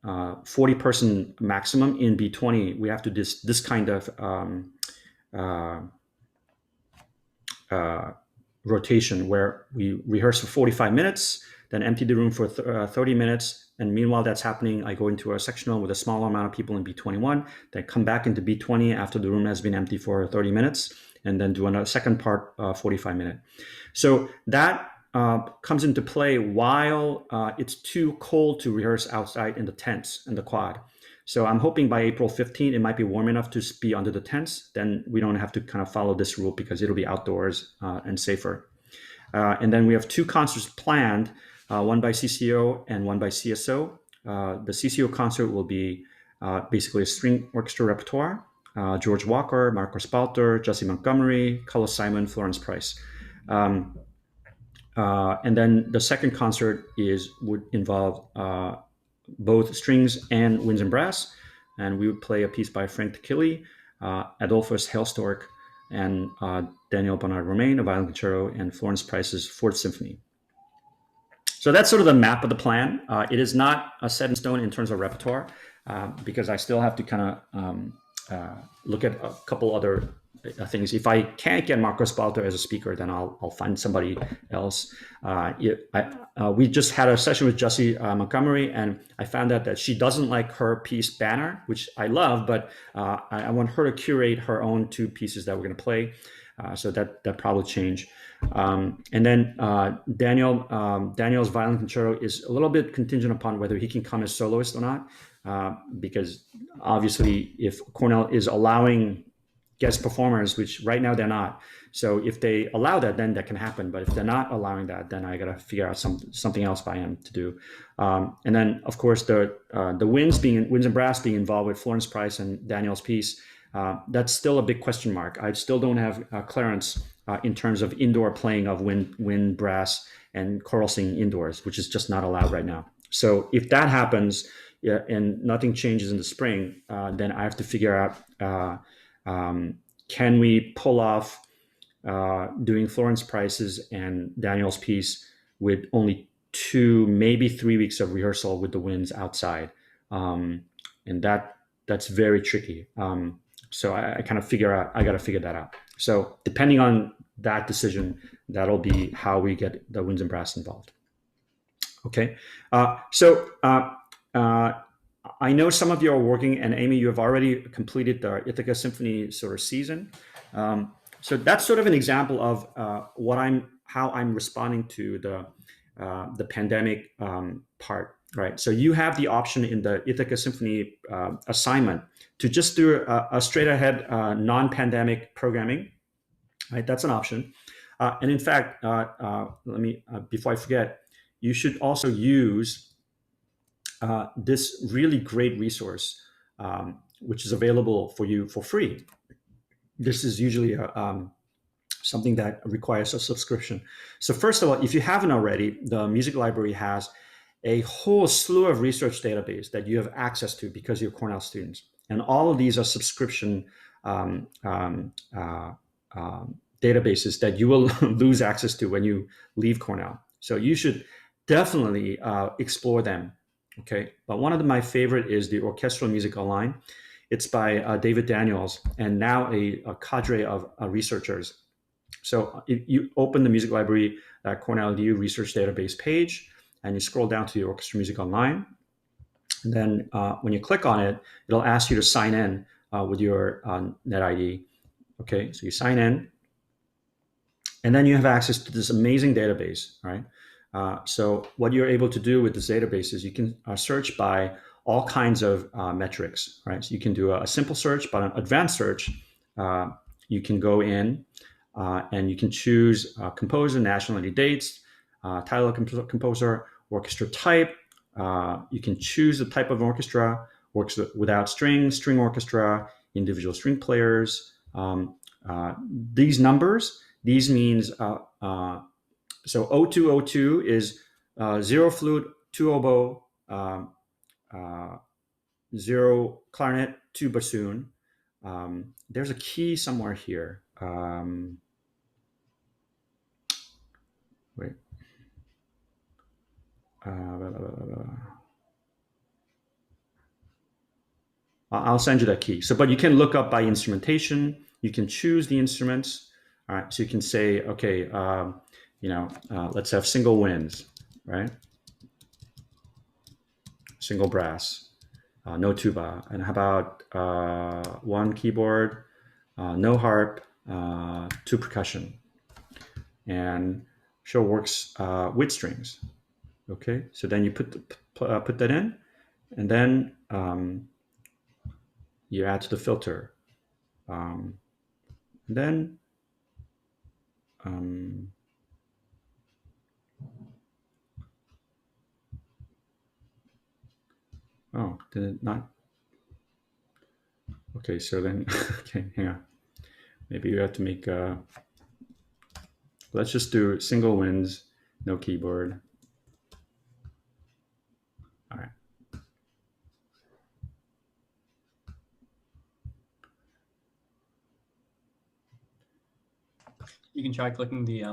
40-person maximum in B20, we have to do this kind of rotation where we rehearse for 45 minutes, then empty the room for 30 minutes. And meanwhile that's happening, I go into a sectional with a smaller amount of people in B21, then come back into B20 after the room has been empty for 30 minutes, and then do another second part, 45 minute. So that comes into play while it's too cold to rehearse outside in the tents in the quad. So I'm hoping by April 15th, it might be warm enough to be under the tents. Then we don't have to kind of follow this rule because it'll be outdoors and safer. And then we have 2 concerts planned, one by CCO and one by CSO. The CCO concert will be basically a string orchestra repertoire. George Walker, Marco Spalter, Jessie Montgomery, Carlos Simon, Florence Price. And then the second concert would involve both strings and winds and brass, and we would play a piece by Frank Tachilli, Adolphus Hailstork, and Daniel Bernard Romain, a violin concerto, and Florence Price's Fourth Symphony. So that's sort of the map of the plan. It is not set in stone in terms of repertoire, because I still have to kind of look at a couple other things. If I can't get Marco Spalter as a speaker, then I'll find somebody else. We just had a session with Jessie Montgomery, and I found out that she doesn't like her piece Banner, which I love, but I want her to curate her own 2 pieces that we're going to play. So that probably change. And then Daniel's violin concerto is a little bit contingent upon whether he can come as soloist or not, because obviously if Cornell is allowing guest performers, which right now they're not. So if they allow that, then that can happen. But if they're not allowing that, then I got to figure out something else by him to do. And then, of course, the winds and brass being involved with Florence Price and Daniel's piece, that's still a big question mark. I still don't have clearance in terms of indoor playing of wind, brass, and choral singing indoors, which is just not allowed right now. So if that happens, and nothing changes in the spring, then I have to figure out, can we pull off doing Florence Price's and Daniel's piece with only 2, maybe 3 weeks of rehearsal with the winds outside? And that's very tricky. So I kind of I got to figure that out. So depending on that decision, that'll be how we get the winds and brass involved. Okay. I know some of you are working, and Amy, you have already completed the Ithaca Symphony sort of season. So that's sort of an example of how I'm responding to the pandemic part, right? So you have the option in the Ithaca Symphony assignment to just do a straight ahead non-pandemic programming, right? That's an option. And in fact, let me before I forget, you should also use this really great resource, which is available for you for free. This is usually something that requires a subscription. So first of all, if you haven't already, the Music Library has a whole slew of research database that you have access to because you're Cornell students. And all of these are subscription databases that you will lose access to when you leave Cornell. So you should definitely explore them. Okay, but one of my favorite is the Orchestral Music Online. It's by David Daniels, and now a cadre of researchers. So if you open the Music Library Cornell.edu research database page, and you scroll down to the Orchestral Music Online, and then when you click on it, it'll ask you to sign in with your NetID. Okay, so you sign in, and then you have access to this amazing database, right? So what you're able to do with this database is you can search by all kinds of metrics, right? So you can do a simple search, but an advanced search, you can go in and you can choose composer, nationality, dates, title of composer, orchestra type. You can choose the type of orchestra, works without strings, string orchestra, individual string players, these numbers, these means, so O2O2 is 0 flute, 2 oboe, 0 clarinet, 2 bassoon. There's a key somewhere here. Wait. I'll send you that key. So, but you can look up by instrumentation. You can choose the instruments. All right. So you can say, okay, let's have single winds, right? Single brass, no tuba. And how about one keyboard, no harp, 2 percussion, and show works with strings. Okay. So then you put that in, and then you add to the filter. Then oh, did it not? Okay, so then, okay, hang on. Maybe you have to make, let's just do single winds, no keyboard. All right. You can try clicking the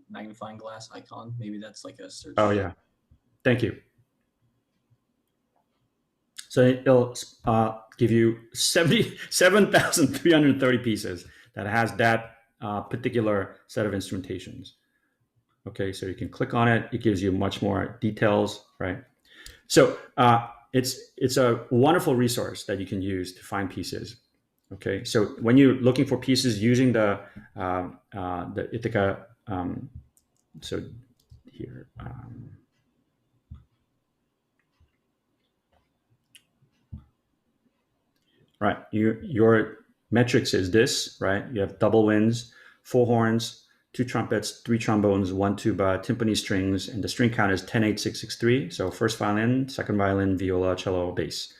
magnifying glass icon. Maybe that's like a search. Oh yeah, thank you. So it'll give you 77,330 pieces that has that particular set of instrumentations. Okay, so you can click on it. It gives you much more details, right? So it's a wonderful resource that you can use to find pieces. Okay, so when you're looking for pieces using the Ithaca, so here. Right, your metrics is this, right? You have double winds, 4 horns, 2 trumpets, 3 trombones, 1 tuba, timpani strings, and the string count is 10, 8, 6, 6, 3. So first violin, second violin, viola, cello, bass,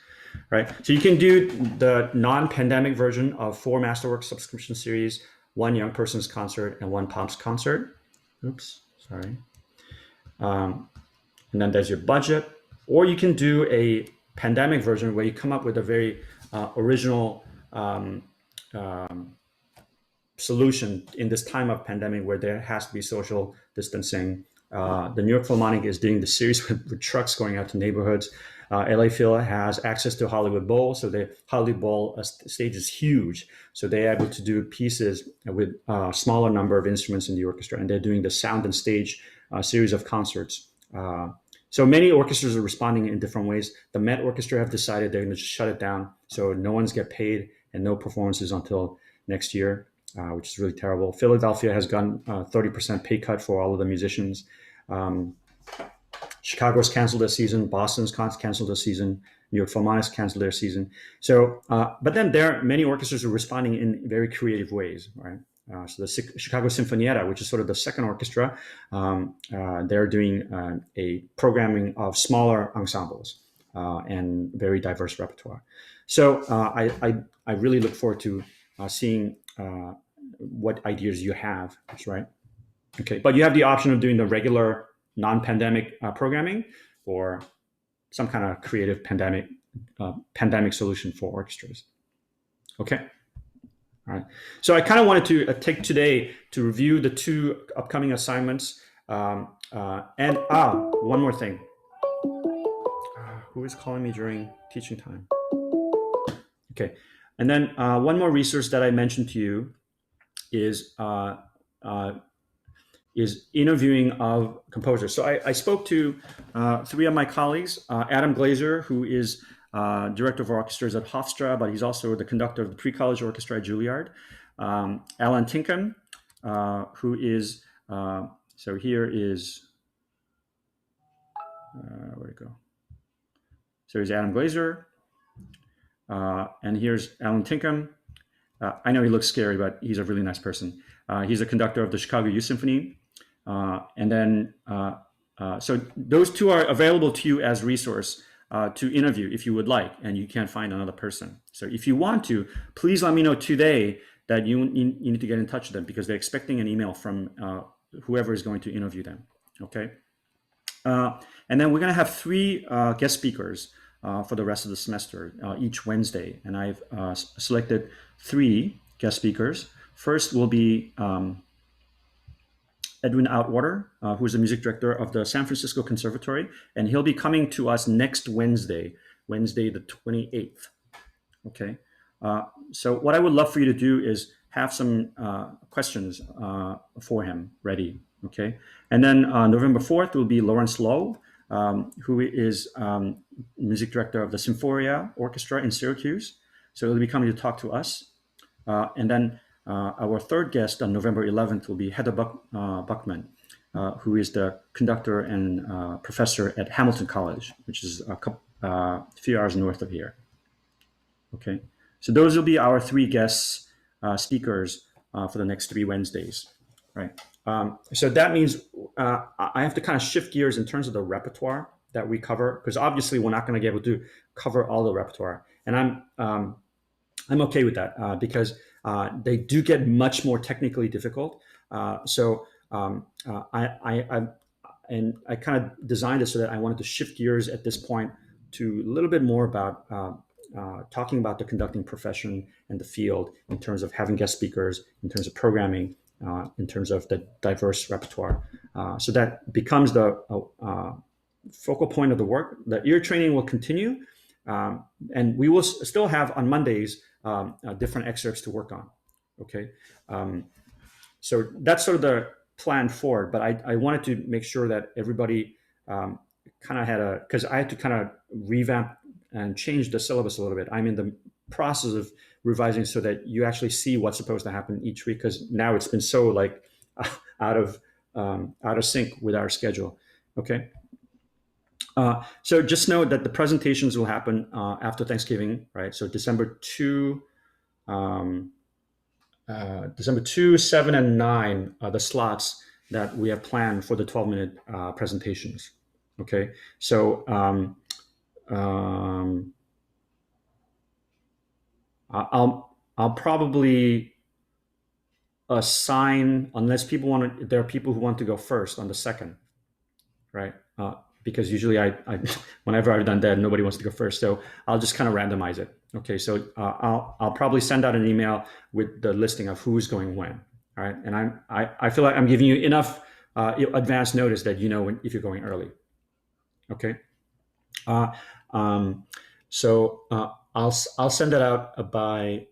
right? So you can do the non-pandemic version of 4 Masterworks subscription series, 1 Young Person's concert, and 1 Pops concert. Oops, sorry. And then there's your budget, or you can do a pandemic version where you come up with a very original solution in this time of pandemic where there has to be social distancing. The New York Philharmonic is doing the series with trucks going out to neighborhoods. LA Phil has access to Hollywood Bowl, so the Hollywood Bowl stage is huge. So they're able to do pieces with a smaller number of instruments in the orchestra, and they're doing the Sound and Stage series of concerts. So many orchestras are responding in different ways. The Met Orchestra have decided they're going to shut it down, so no one's get paid and no performances until next year, which is really terrible. Philadelphia has gotten 30% pay cut for all of the musicians. Chicago's canceled their season. Boston's canceled their season. New York Philharmonic's canceled their season. So, but then there are many orchestras who are responding in very creative ways, right? So the Chicago Sinfonietta, which is sort of the second orchestra, they're doing a programming of smaller ensembles and very diverse repertoire. So I really look forward to seeing what ideas you have, right? Okay, but you have the option of doing the regular non-pandemic programming or some kind of creative pandemic solution for orchestras. Okay. All right. So I kind of wanted to take today to review the 2 upcoming assignments. And one more thing. Who is calling me during teaching time? Okay. And then one more resource that I mentioned to you is interviewing of composers. So I spoke to 3 of my colleagues, Adam Glazer, who is director of orchestras at Hofstra, but he's also the conductor of the pre-college orchestra at Juilliard. Alan Tinkham, who is, so here is, where'd it go? So here's Adam Glazer, and here's Alan Tinkham. I know he looks scary, but he's a really nice person. He's a conductor of the Chicago Youth Symphony. And then, so those 2 are available to you as resource to interview if you would like, and you can't find another person. So if you want to, please let me know today that you need to get in touch with them because they're expecting an email from whoever is going to interview them. Okay. And then we're going to have 3 guest speakers for the rest of the semester each Wednesday. And I've selected 3 guest speakers. First will be Edwin Outwater, who is the music director of the San Francisco Conservatory. And he'll be coming to us next Wednesday, the 28th. Okay. So what I would love for you to do is have some questions for him ready. Okay. And then November 4th will be Lawrence Lowe, who is music director of the Symphoria Orchestra in Syracuse. So he'll be coming to talk to us. And then our third guest on November 11th will be Heather Buckman, who is the conductor and professor at Hamilton College, which is a few hours north of here. Okay. So those will be our 3 guest speakers for the next 3 Wednesdays, right? So that means I have to kind of shift gears in terms of the repertoire that we cover, because obviously we're not going to be able to cover all the repertoire, and I'm okay with that because they do get much more technically difficult. So I kind of designed it so that I wanted to shift gears at this point to a little bit more about talking about the conducting profession and the field in terms of having guest speakers, in terms of programming, in terms of the diverse repertoire. So that becomes the focal point of the work. The ear training will continue, and we will still have on Mondays different excerpts to work on. Okay, so that's sort of the plan forward. But I wanted to make sure that everybody kind of had because I had to kind of revamp and change the syllabus a little bit. I'm in the process of revising so that you actually see what's supposed to happen each week, because now it's been so like out of sync with our schedule. Okay. So just know that the presentations will happen after Thanksgiving, right? So December 2, 7, and 9 are the slots that we have planned for the 12-minute presentations. Okay. So I'll probably assign, unless people want to, there are people who want to go first on the 2nd, right? Because usually I whenever I've done that, nobody wants to go first. So I'll just kind of randomize it. Okay, so I'll probably send out an email with the listing of who's going when. All right, and I feel like I'm giving you enough advance notice that you know if you're going early. Okay. So I'll send that out by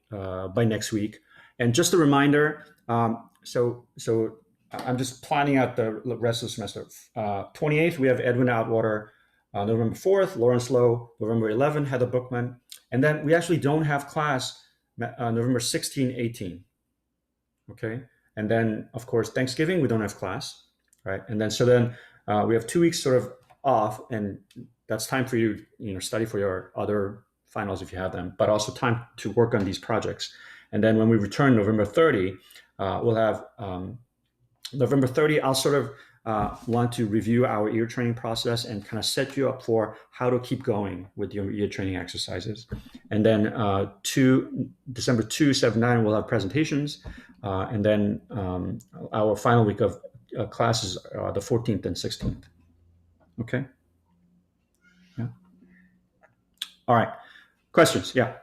next week. And just a reminder, so I'm just planning out the rest of the semester. 28th, we have Edwin Outwater. November 4th, Lawrence Lowe. November 11th, Heather Bookman. And then we actually don't have class November 16, 18. Okay. And then, of course, Thanksgiving, we don't have class, right? And then, we have 2 weeks sort of off, and that's time for you, study for your other finals if you have them, but also time to work on these projects. And then when we return November 30, we'll have November 30, I'll sort of want to review our ear training process and kind of set you up for how to keep going with your ear training exercises. And then December 2, 7, 9, we'll have presentations. And then our final week of classes are the 14th and 16th. Okay. Yeah. All right. Questions? Yeah.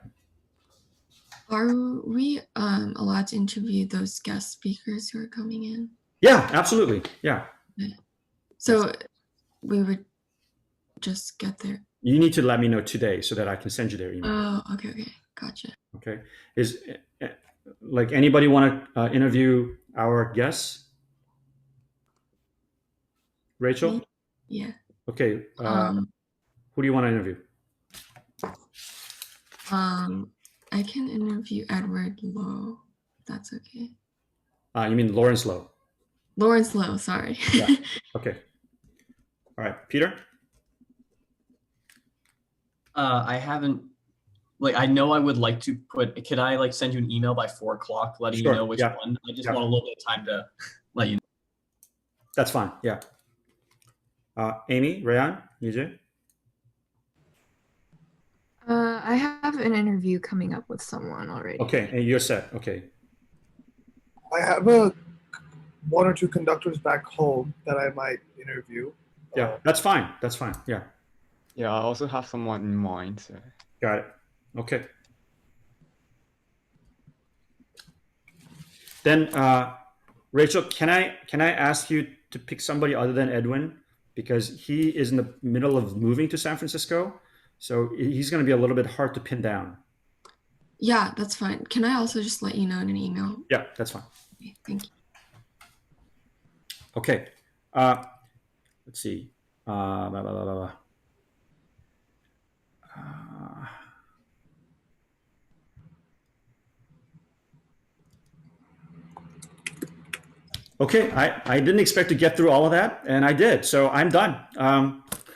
Are we allowed to interview those guest speakers who are coming in? Yeah, absolutely. Yeah. So we would just get there. You need to let me know today so that I can send you their email. Oh, okay. Gotcha. Okay. Is like anybody want to interview our guests? Rachel? Yeah. Okay. Who do you want to interview? I can interview Edward Lowe. If that's okay. You mean Lawrence Lowe? Lawrence Lowe, sorry. Yeah. Okay. All right. Peter? I haven't, I know I would like to could I send you an email by 4 o'clock letting Sure, you know which yeah. one? I just Yeah. want a little bit of time to let you know. That's fine. Yeah. Amy, Rayan, Yujie? I have an interview coming up with someone already. Okay. And you're set. Okay. I have one or two conductors back home that I might interview. Yeah, that's fine. That's fine. Yeah, Yeah, I also have someone in mind. So. got it. Okay. Then, Rachel, can I ask you to pick somebody other than Edwin, because he is in the middle of moving to San Francisco, so he's going to be a little bit hard to pin down. Yeah, that's fine. Can I also just let you know in an email? Yeah, that's fine. Okay, thank you. Okay. Let's see. Blah, blah, blah, blah, blah. Okay, I didn't expect to get through all of that, and I did. So I'm done.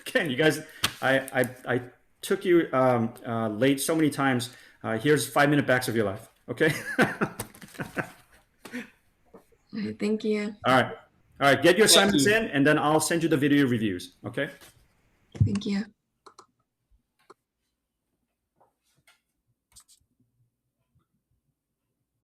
Again, you guys, I took you late so many times. Here's 5-minute backs of your life. Okay. Okay, thank you. All right. Get your assignments in, and then I'll send you the video reviews. Okay. Thank you.